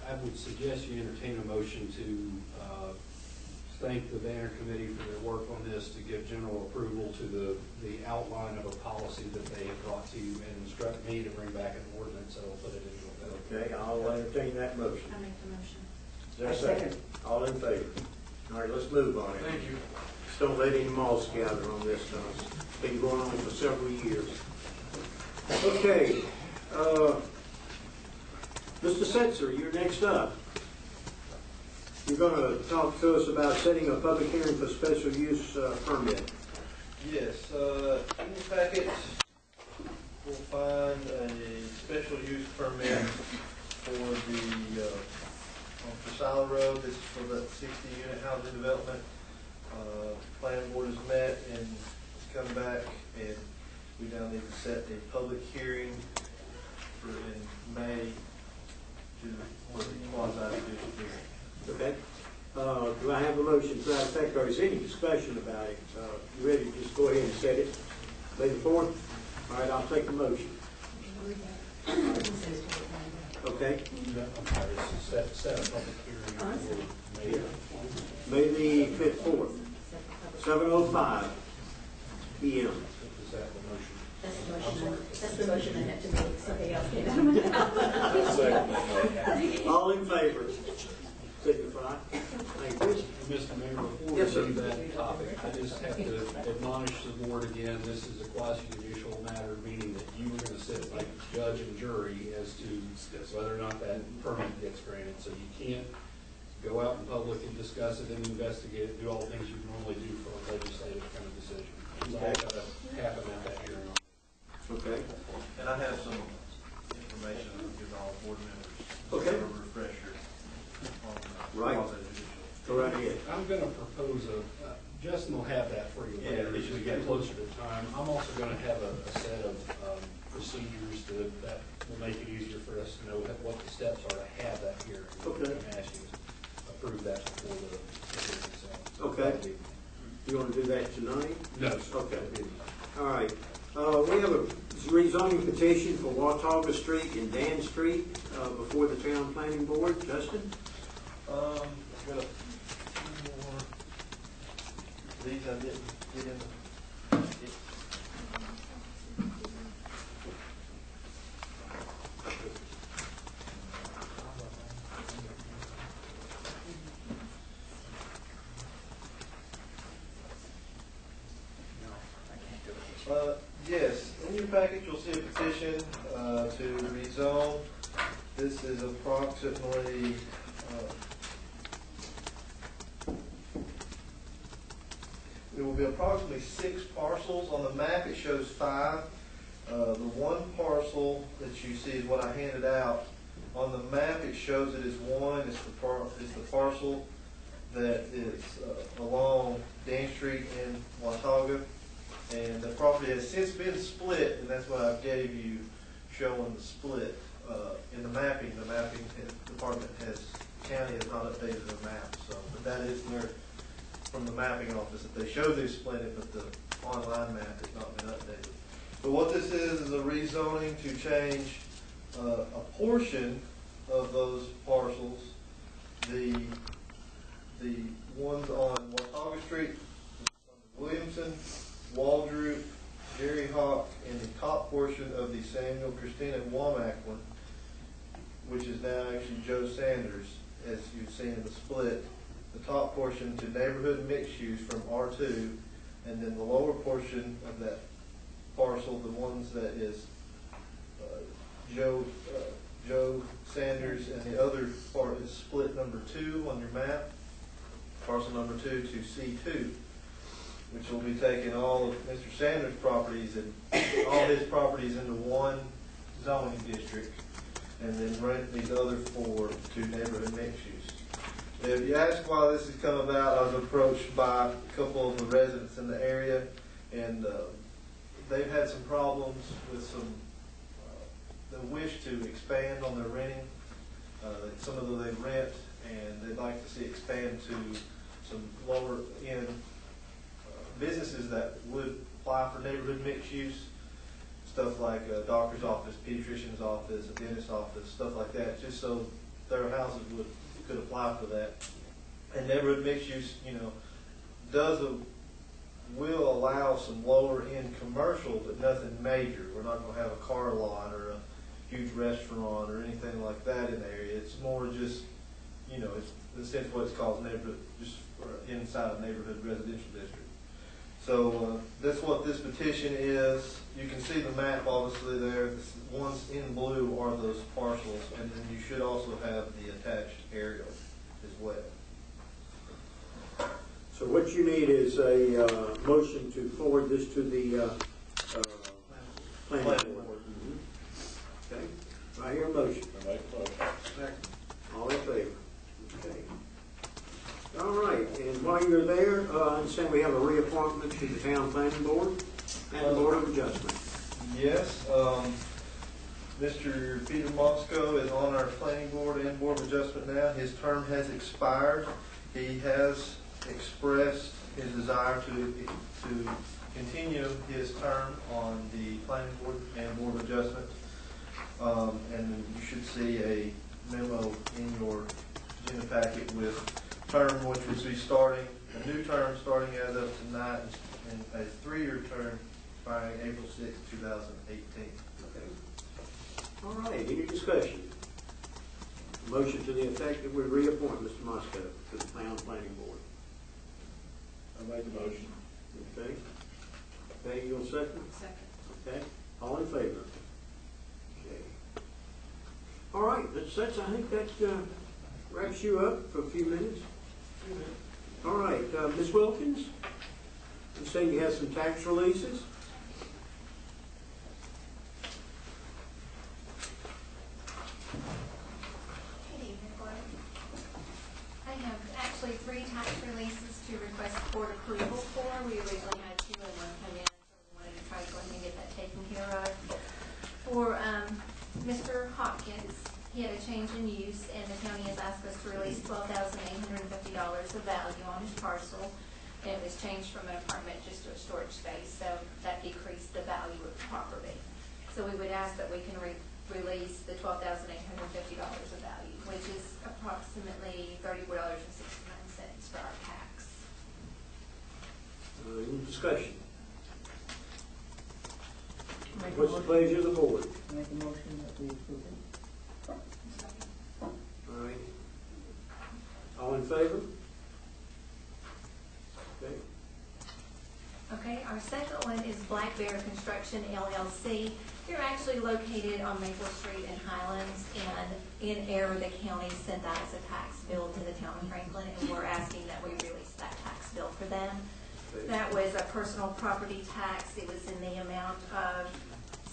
I would suggest you entertain a motion to thank the banner committee for their work on this, to give general approval to the outline of a policy that they have brought to you, and instruct me to bring back an ordinance that will put it into effect. Okay, I'll entertain that motion. I make the motion. Is there a second? All in favor? All right, let's move on it. Thank you. Just don't let any moss gather on this stuff. It's been going on for several years. Okay, Mr. Setzer, you're next up. You're going to talk to us about setting a public hearing for special use permit. Yes, in the packet, we'll find a special use permit for the, on Priscilla Road. This is for the 60-unit housing development. Planning board has met and come back, and we now need to set a public hearing for in May to for the quasi-judicial hearing. Okay. Do I have a motion to that effect, or is there any discussion about it? You ready to just go ahead and set it? May the 4th? All right, I'll take the motion. Okay. I'm sorry, set a public hearing for May. May the 4th, 7:05 p.m. Is that the motion? That's the motion I have to make, somebody else get it. All in favor? Signify. Thank you. Mr. Mayor, before Yes, sir. we do that topic, I just have to admonish the board again, this is a quasi-judicial matter, meaning that you are going to sit like judge and jury as to whether or not that permit gets granted. So you can't go out in public and discuss it and investigate it, do all the things you normally do for a legislative kind of decision. It's all got to happen at that hearing. Okay. And I have some information I'll give all board members. Justin will have that for you later as we get closer to time. I'm also going to have a set of procedures that will make it easier for us to know what the steps are to have that hearing. Okay. I'm asking you to approve that before the hearing itself. Okay. You want to do that tonight? No, sir. Okay. All right. We have a rezoning petition for Watauga Street and Dan Street before the Town Planning Board. Justin? Got a few more. These I didn't get in the packet. Yes, in your package you'll see a petition to rezone. This is approximately it will be approximately 6 parcels. On the map it shows 5. The one parcel that you see is what I handed out. On the map it shows it as 1. It's the parcel that is along Dan Street in Watauga. And the property has since been split, and that's what I gave you showing the split. In the mapping department county has not updated the map, so, but that is there from the mapping office that they show they split it, but the online map has not been updated. But what this is a rezoning to change a portion of those parcels. The ones on Watauga Street, Williamson, Waldrop, Jerry Hawk, and the top portion of the Samuel, Christina, and Womack one, which is now actually Joe Sanders, as you've seen in the split. The top portion to neighborhood mixed use from R2, and then the lower portion of that parcel, the ones that is Joe Sanders, and the other part is split number 2 on your map, parcel number 2 to C2. Which will be taking all of Mr. Sanders' properties and all his properties into one zoning district, and then rent these other 4 to neighborhood mixed use. If you ask why this has come about, I was approached by a couple of the residents in the area, and they've had some problems with some the wish to expand on their renting. Some of them they rent, and they'd like to see expand to some lower end businesses that would apply for neighborhood mixed use, stuff like a doctor's office, pediatrician's office, a dentist's office, stuff like that, just so their houses could apply for that. And neighborhood mixed use, will allow some lower end commercial, but nothing major. We're not going to have a car lot or a huge restaurant or anything like that in the area. It's more just, it's in a sense what it's called neighborhood, just inside a neighborhood residential district. So that's what this petition is. You can see the map obviously there. The ones in blue are those parcels, and then you should also have the attached aerial as well. So what you need is a motion to forward this to the planning board. Mm-hmm. Okay. Do I hear a motion? I make a motion. Second. All in favor? Okay. All right, and while you're there, I understand we have a reappointment to the Town Planning Board and the Board of Adjustment. Yes, Mr. Peter Mosco is on our Planning Board and Board of Adjustment now. His term has expired. He has expressed his desire to continue his term on the Planning Board and Board of Adjustment. And you should see a memo in your agenda packet with term which would be starting, a new term starting as of tonight, and a 3-year term expiring April 6, 2018. Okay. All right, any discussion? Motion to the effect that we reappoint Mr. Mosco to the Town Planning Board. I make the motion. Okay. Okay, you'll second? Second. Okay. All in favor? Okay. All right, that's I think that wraps you up for a few minutes. All right, Ms. Wilkins, you say you have some tax releases? Good evening, Gordon. I have actually 3 tax releases to request board approval. to release $12,850 of value on his parcel. And it was changed from an apartment just to a storage space, so that decreased the value of the property. So we would ask that we can release the $12,850 of value, which is approximately $34.69 for our tax. Any discussion? What's the pleasure of the board? Make a motion that we approve it. All right. All in favor? Okay. Okay, our second one is Black Bear Construction LLC. They're actually located on Maple Street in Highlands, and in error, the county sent out as a tax bill to the town of Franklin, and we're asking that we release that tax bill for them. That was a personal property tax. It was in the amount of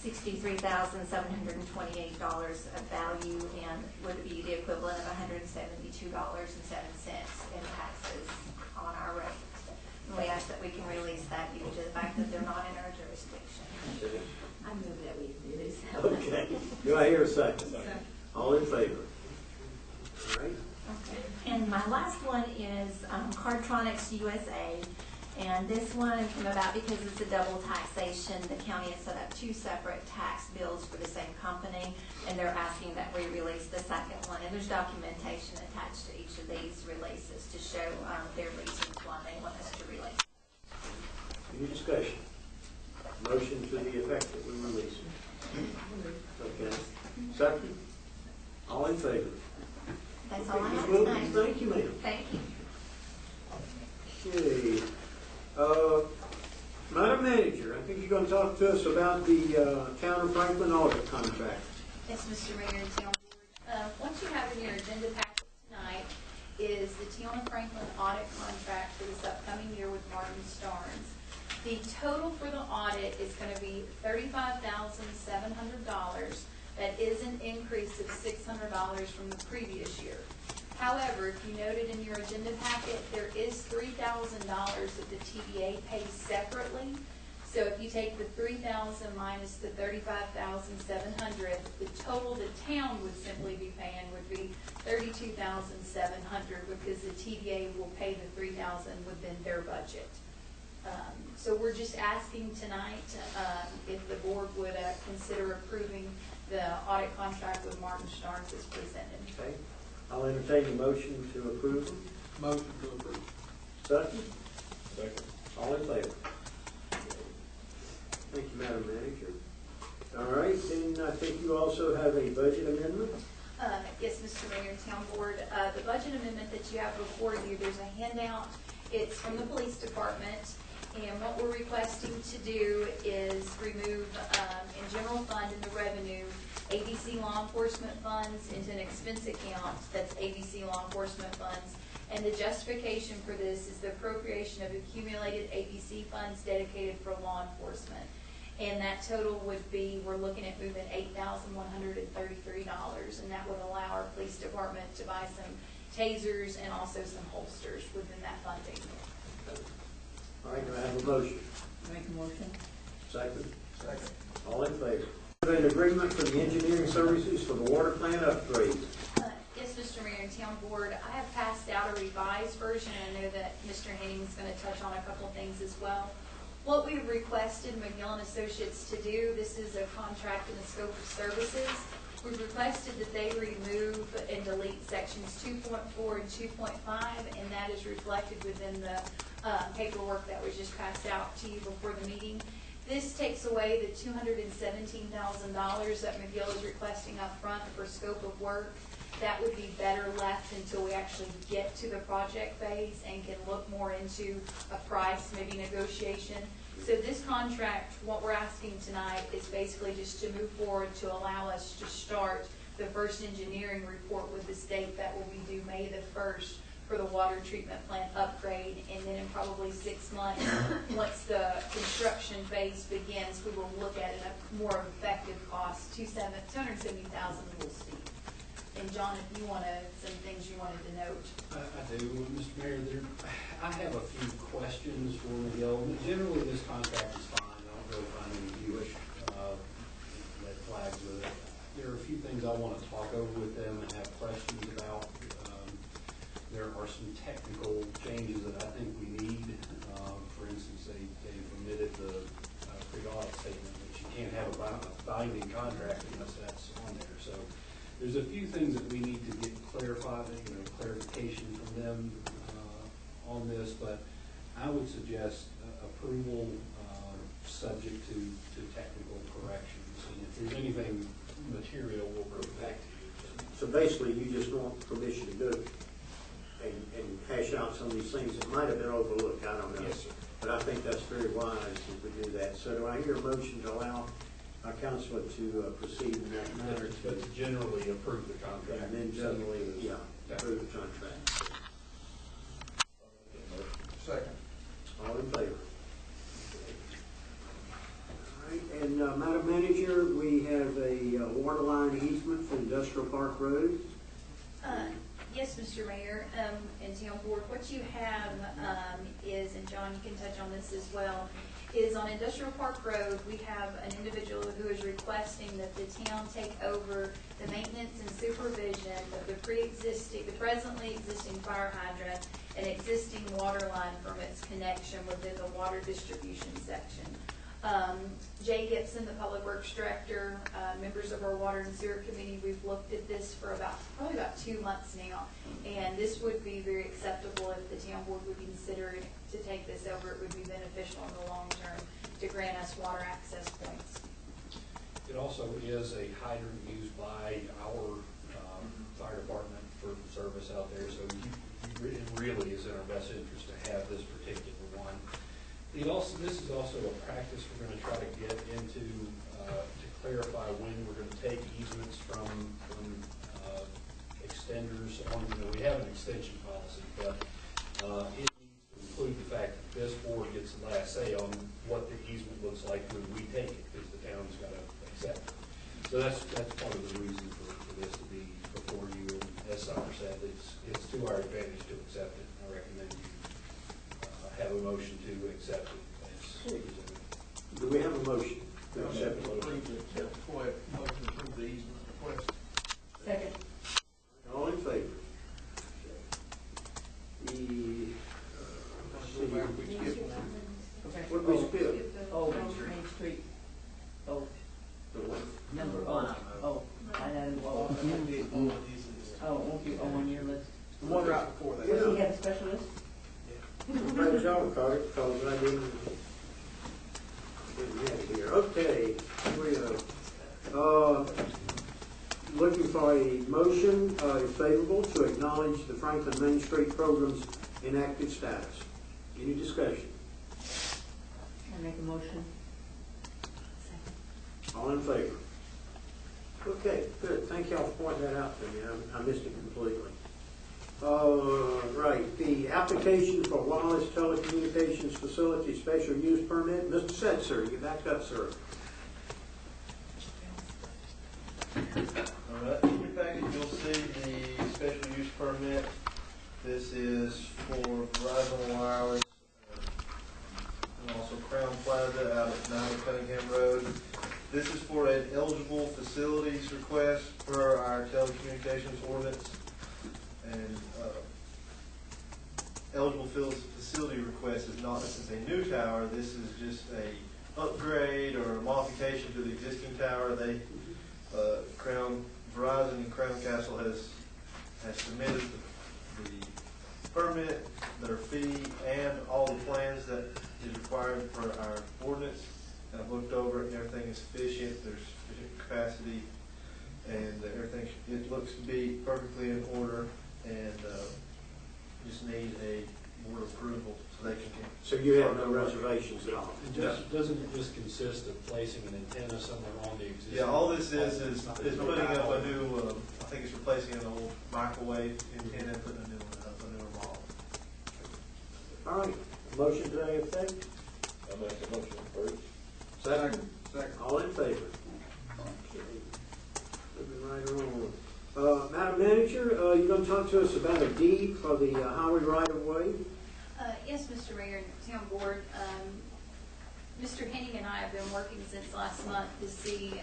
$63,728 of value, and would be the equivalent of $172.07 in taxes on our rate. And we ask that we can release that due to the fact that they're not in our jurisdiction. I move that we release that. Okay. Do I hear a second? All in favor? All right. Okay. And my last one is Cardtronics USA. And this one came about because it's a double taxation. The county has set up two separate tax bills for the same company, and they're asking that we release the second one. And there's documentation attached to each of these releases to show their reasons why they want us to release. Any discussion? Motion to the effect that we release it. Okay. Second? All in favor? That's all I have Ms. Wilkins, tonight. thank you, ma'am. Thank you. Okay. Madam Manager, I think you're going to talk to us about the Town of Franklin audit contract. Yes, Mr. Mayor and Town Board. What you have in your agenda packet tonight is the Town of Franklin audit contract for this upcoming year with Martin Starnes. The total for the audit is going to be $35,700. That is an increase of $600 from the previous year. However, if you noted in your agenda packet, there is $3,000 that the TDA pays separately. So if you take the $3,000 minus the $35,700, the total the town would simply be paying would be $32,700 because the TDA will pay the $3,000 within their budget. So we're just asking tonight if the board would consider approving the audit contract with Martin Starnes as presented. Okay. I'll entertain a motion to approve. Motion to approve. Second? Second. All in favor? Thank you, Madam Manager. All right, then I think you also have a budget amendment. Yes, Mr. Mayor and Town Board. The budget amendment that you have before you, there's a handout. It's from the police department. And what we're requesting to do is remove in general fund in the revenue ABC law enforcement funds into an expense account that's ABC law enforcement funds. And the justification for this is the appropriation of accumulated ABC funds dedicated for law enforcement. And that total would be, we're looking at moving $8,133, and that would allow our police department to buy some tasers and also some holsters within that funding. All right, do I have a motion? Make a motion. Second? Second. All in favor? An agreement for the engineering services for the water plant upgrade. Yes, Mr. Mayor and Town Board, I have passed out a revised version, and I know that Mr. Henning's going to touch on a couple things as well. What we've requested McGill & Associates to do, this is a contract in the scope of services. We've requested that they remove and delete sections 2.4 and 2.5, and that is reflected within the paperwork that was just passed out to you before the meeting. This takes away the $217,000 that McGill is requesting up front for scope of work. That would be better left until we actually get to the project phase and can look more into a price, maybe negotiation. So this contract, what we're asking tonight is basically just to move forward to allow us to start the first engineering report with the state that will be due May the 1st for the water treatment plant upgrade, and then in probably 6 months, once the construction phase begins, we will look at a more effective cost, $270,000 we'll see. And John, if you wanted some things you wanted to note. I do, Mr. Mayor. I have a few questions for McGill. Generally, this contract is fine. I don't really find any huge red flags with it. There are a few things I want to talk over with them and have questions about. binding contract unless that's on there. So there's a few things that we need to get clarified, clarification from them on this, but I would suggest approval subject to technical corrections. And if there's anything material, we'll bring it back to you. So basically, you just want permission to do it and hash out some of these things that might have been overlooked, I don't know. Yes, sir. But I think that's very wise if we do that. So do I hear a motion to allow our counselor to proceed in that manner? But to generally approve the contract. And then generally, approve the contract. Second. All in favor? All right, and Madam Manager, we have a water line easement for Industrial Park Road. Yes, Mr. Mayor, and Town Board, what you have is, and John, you can touch on this as well, is on Industrial Park Road, we have an individual who is requesting that the town take over the maintenance and supervision of the presently existing fire hydrant and existing water line from its connection within the water distribution section. Jay Gibson, the Public Works Director, members of our Water and Sewer Committee, we've looked at this for probably about 2 months now, and this would be very acceptable if the town board would consider it to take this over. It would be beneficial in the long term to grant us water access points. It also is a hydrant used by our fire department for service out there, so it really is in our best interest to have this particular one. This is also a practice we're going to try to get into to clarify when we're going to take easements from extenders on. We have an extension policy, but it needs to include the fact that this board gets the last say on what the easement looks like when we take it, because the town's got to accept it. So that's part of the reason for this to be before you. And as Summer said, it's to our advantage to accept it. I recommend you have a motion to accept it as presented. Do we have a motion to accept it? Go ahead, motion to approve the easement request. Second. All in favor? What did we skip? Oh, Main Street. Oh, The what? number, oh, I know. Oh, it won't be on your list. The one right before that. Does he have a specialist? Glad y'all caught it, because I didn't have it here. Okay, we looking for a motion, if favorable, to acknowledge the Franklin Main Street program's inactive status. Any discussion? I make a motion. All in favor? Okay, good. Thank y'all for pointing that out to me. I missed it completely. Right, the application for wireless telecommunications facility special use permit. Mr. Setzer, you back up, sir. All right, in your package, you'll see the special use permit. This is for Verizon Wireless, and also Crown Plaza out at 9 Cunningham Road. This is for an eligible facilities request for our telecommunications ordinance. And eligible facility request is not, this is a new tower, this is just a upgrade or a modification to the existing tower. They, Verizon and Crown Castle has submitted the permit, their fee, and all the plans that is required for our ordinance. And I've looked over it and everything is sufficient, there's sufficient capacity, and everything, it looks to be perfectly in order, and just need a board approval so they can. So you have no reservations at all? Doesn't it just consist of placing an antenna somewhere on the existing? Yeah, all this is putting up a new, I think it's replacing an old microwave antenna and putting a newer model. All right, motion to that effect? I make a motion first. Second. All in favor? Okay. Moving right along. Madam Manager, you're going to talk to us about a deed for the highway right-of-way? Yes, Mr. Mayor and Town Board. Mr. Henning and I have been working since last month to see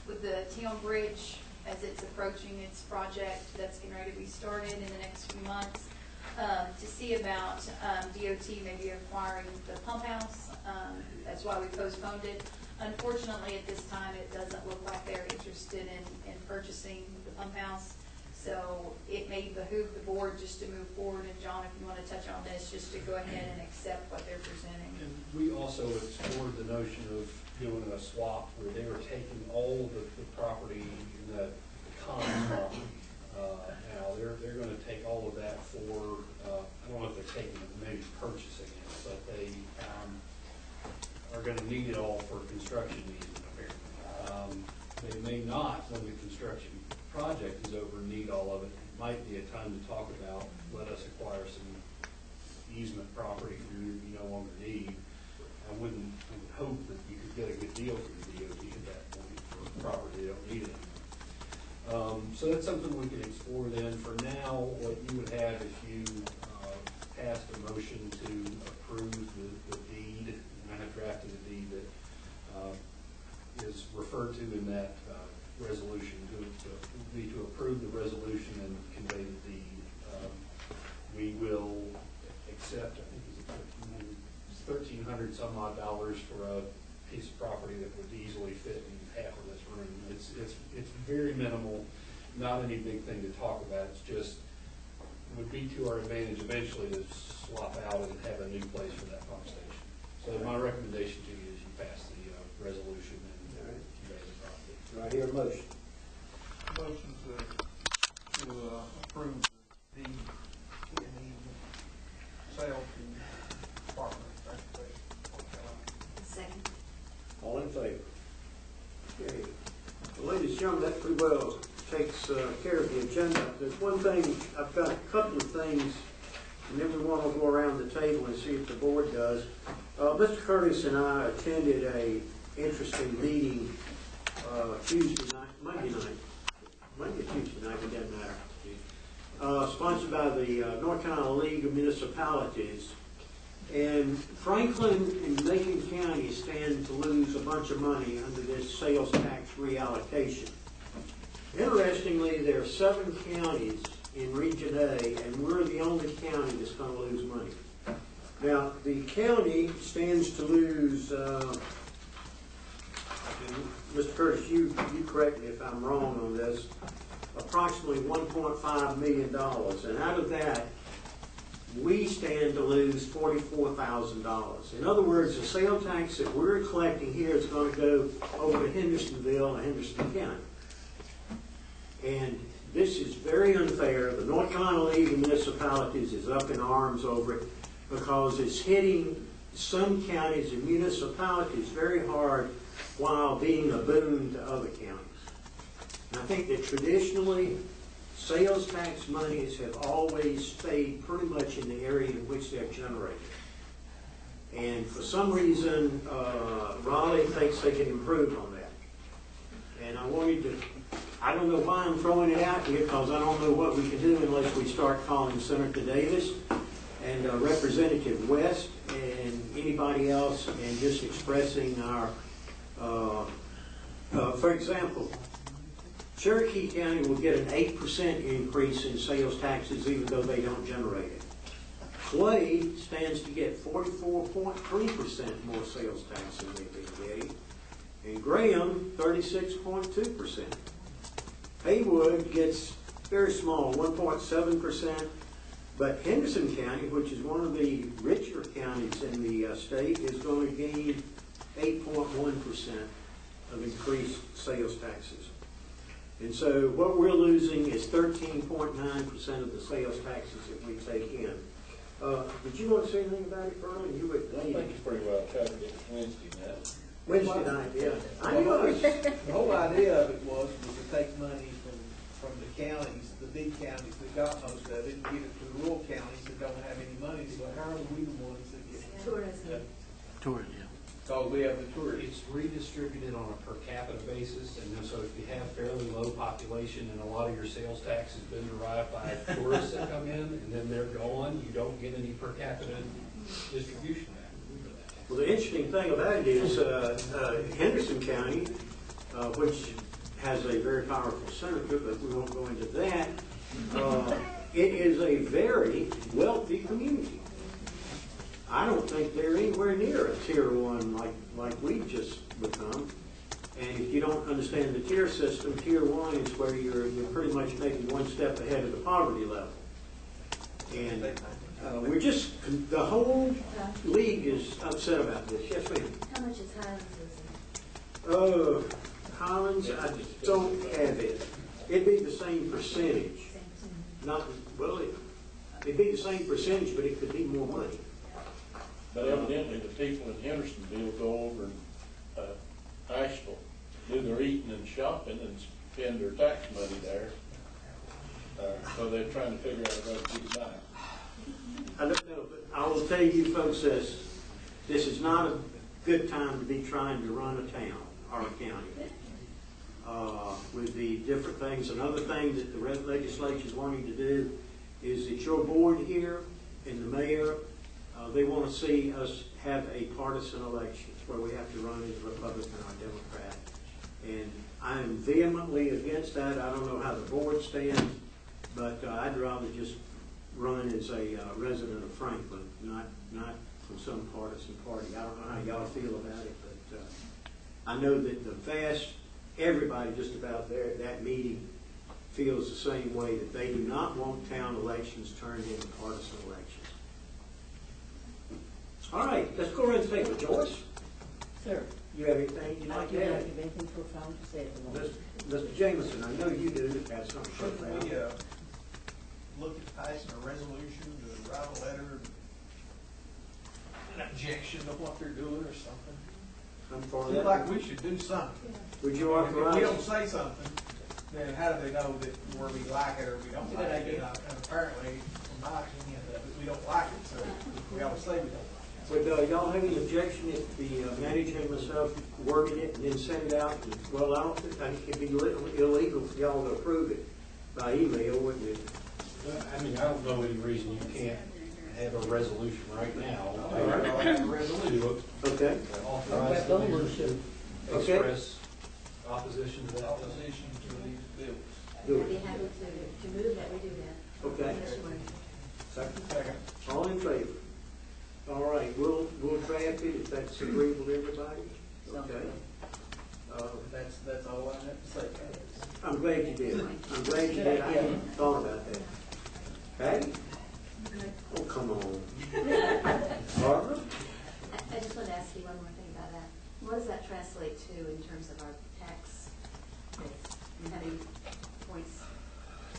with the town bridge as it's approaching its project that's getting ready to be started in the next few months. to see about DOT maybe acquiring the pump house. That's why we postponed it. Unfortunately, at this time, it doesn't look like they're interested in purchasing the pump house. So it may behoove the board just to move forward. And John, if you want to touch on this, just to go ahead and accept what they're presenting. And we also explored the notion of doing a swap where they were taking all of the property in the common law. Now they're going to take all of that for, I don't know if they're taking it, maybe purchasing it, but they are going to need it all for construction needs, apparently. They may not, when the construction project is over, need all of it. It might be a time to talk about, let us acquire some easement property you no longer need. I would hope that you could get a good deal from the DOT at that point for property they don't need it. So that's something we can explore then. For now, what you would have if you passed a motion to approve the deed, and I have drafted a deed that is referred to in that resolution, to be to approve the resolution and convey the deed. We will accept, I think it's $1,300 some odd for a piece of property that would easily fit in half of this room. It's very minimal, not any big thing to talk about. It's just would be to our advantage eventually to swap out and have a new place for that pump station. So my recommendation to you is you pass the resolution and convey the property. Do I hear a motion? Motion to approve the sale to Department of Transportation, North Carolina. Second. All in favor? Okay. Well, ladies and gentlemen, that pretty well takes care of the agenda. There's one thing, I've got a couple of things, and then we want to go around the table and see if the board does. Mr. Curtis and I attended a interesting meeting Monday Tuesday night, it doesn't matter. Sponsored by the North Carolina League of Municipalities. And Franklin and Macon County stand to lose a bunch of money under this sales tax reallocation. Interestingly, there are 7 counties in Region A, and we're the only county that's going to lose money. Now, the county stands to lose, Mr. Curtis, you correct me if I'm wrong on this, approximately $1.5 million. And out of that, we stand to lose $44,000. In other words, the sale tax that we're collecting here is going to go over to Hendersonville and Henderson County. And this is very unfair. The North Carolina League of Municipalities is up in arms over it because it's hitting some counties and municipalities very hard while being a boon to other counties. And I think that traditionally, sales tax monies have always stayed pretty much in the area in which they're generated. And for some reason, Raleigh thinks they can improve on that. And I don't know why I'm throwing it out here, because I don't know what we can do unless we start calling Senator Davis and Representative West and anybody else and just expressing our, for example, Cherokee County will get an 8% increase in sales taxes even though they don't generate it. Clay stands to get 44.3% more sales tax than they've been getting. And Graham, 36.2%. Haywood gets very small, 1.7%. But Henderson County, which is one of the richer counties in the state, is going to gain 8.1% of increased sales taxes. And so what we're losing is 13.9% of the sales taxes that we take in. Did you want to say anything about it, Vernon? You would. I think it's pretty well covered. It's Wednesday night. Wednesday night, yeah. I know. The whole idea of it was to take money from the counties, the big counties that got most of it, and give it to the rural counties that don't have any money. So how are we the ones that get it? Tourism. Tourism, yeah. Because we have the tourists. It's redistributed on a per capita basis, and then so if you have fairly low population and a lot of your sales tax has been derived by tourists that come in, and then they're gone, you don't get any per capita distribution back. Well, the interesting thing about it is Henderson County, which has a very powerful senator, but we won't go into that, It is a very wealthy community. I don't think they're anywhere near a tier one like we've just become. And if you don't understand the tier system, tier one is where you're pretty much maybe one step ahead of the poverty level. And we're just, the whole league is upset about this. Yes, ma'am. How much is Highlands? Highlands, I don't have it. It'd be the same percentage. Not, well, it'd be the same percentage, but it could be more money. But evidently, the people in Hendersonville go over and Asheville, do their eating and shopping and spend their tax money there. So they're trying to figure out a way to get it back. I don't know, but I will tell you folks this is not a good time to be trying to run a town or a county. With the different things, another thing that the legislature is wanting to do is that your board here and the mayor, they want to see us have a partisan elections where we have to run as a Republican or a Democrat. And I am vehemently against that. I don't know how the board stands, but I'd rather just run as a resident of Franklin, not from some partisan party. I don't know how y'all feel about it, but I know that everybody just about there at that meeting feels the same way, that they do not want town elections turned into partisan elections. All right, let's go ahead and take it. Joyce? Sir. You have anything you'd like to add? I don't have anything profound to say at the moment. Mr. Jameson, I know you do have something. Should we look at passing a resolution to write a letter, an objection to what they're doing or something? I'm for Seems that. like we should do something. Would you If we don't authorize? say something, then how do they know that where we like it or we don't like it? And apparently, in my opinion, we don't like it, so we ought to say we don't like it. Would y'all have any objection if the manager and myself worded it and then sent it out? Well, I don't think it'd be illegal for y'all to approve it by email, wouldn't it? I mean, I don't know any reason you can't have a resolution right now. All right. Have a resolution. Okay. Authorize the mayor to Okay. express opposition to that. Opposition to these bills. Do I'd be it. happy to move that we do that. Okay. Unless you want to. Second. All in favor? All right, we'll draft it if that's agreeable to everybody. Okay. That's all I have to say. I'm glad you did. I'm glad you did. I hadn't thought about that. Patty? Oh, come on. Barbara? I just want to ask you one more thing about that. What does that translate to in terms of our tax base? How many points?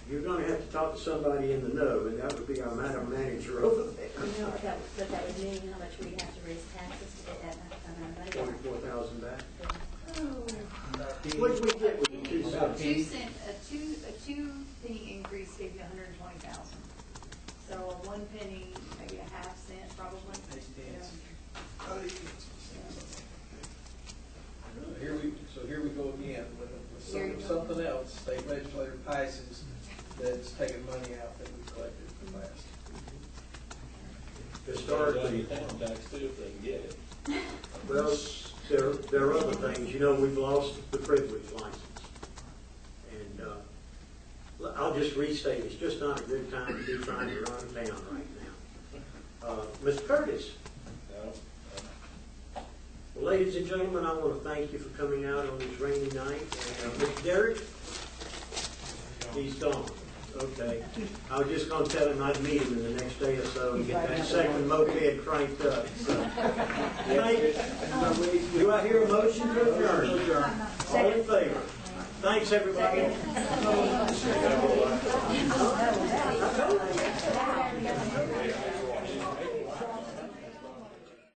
You're gonna have to talk to somebody in the know, and that would be our madam manager over there. You know what that would mean, how much we'd have to raise taxes to get that amount of money back? 44,000 back. Oh. What did we get with the 2 cents? A 2 penny increase gave you 120,000. So a 1 penny, maybe a half cent probably. Here we go again with something else. State legislature passes that's taking money out that we collected in the past. Historically, Town tax too, if they can get it. well, there are other things. You know, we've lost the privilege license. And I'll just restate, it's just not a good time to be trying to run a town right now. Ms. Curtis? Well, ladies and gentlemen, I want to thank you for coming out on this rainy night. And Mr. Derek? He's gone. Okay. I was just going to tell him I'd meet him in the next day or so and get that second moped cranked up. So, do I hear a motion to adjourn? All in favor? Thanks, everybody.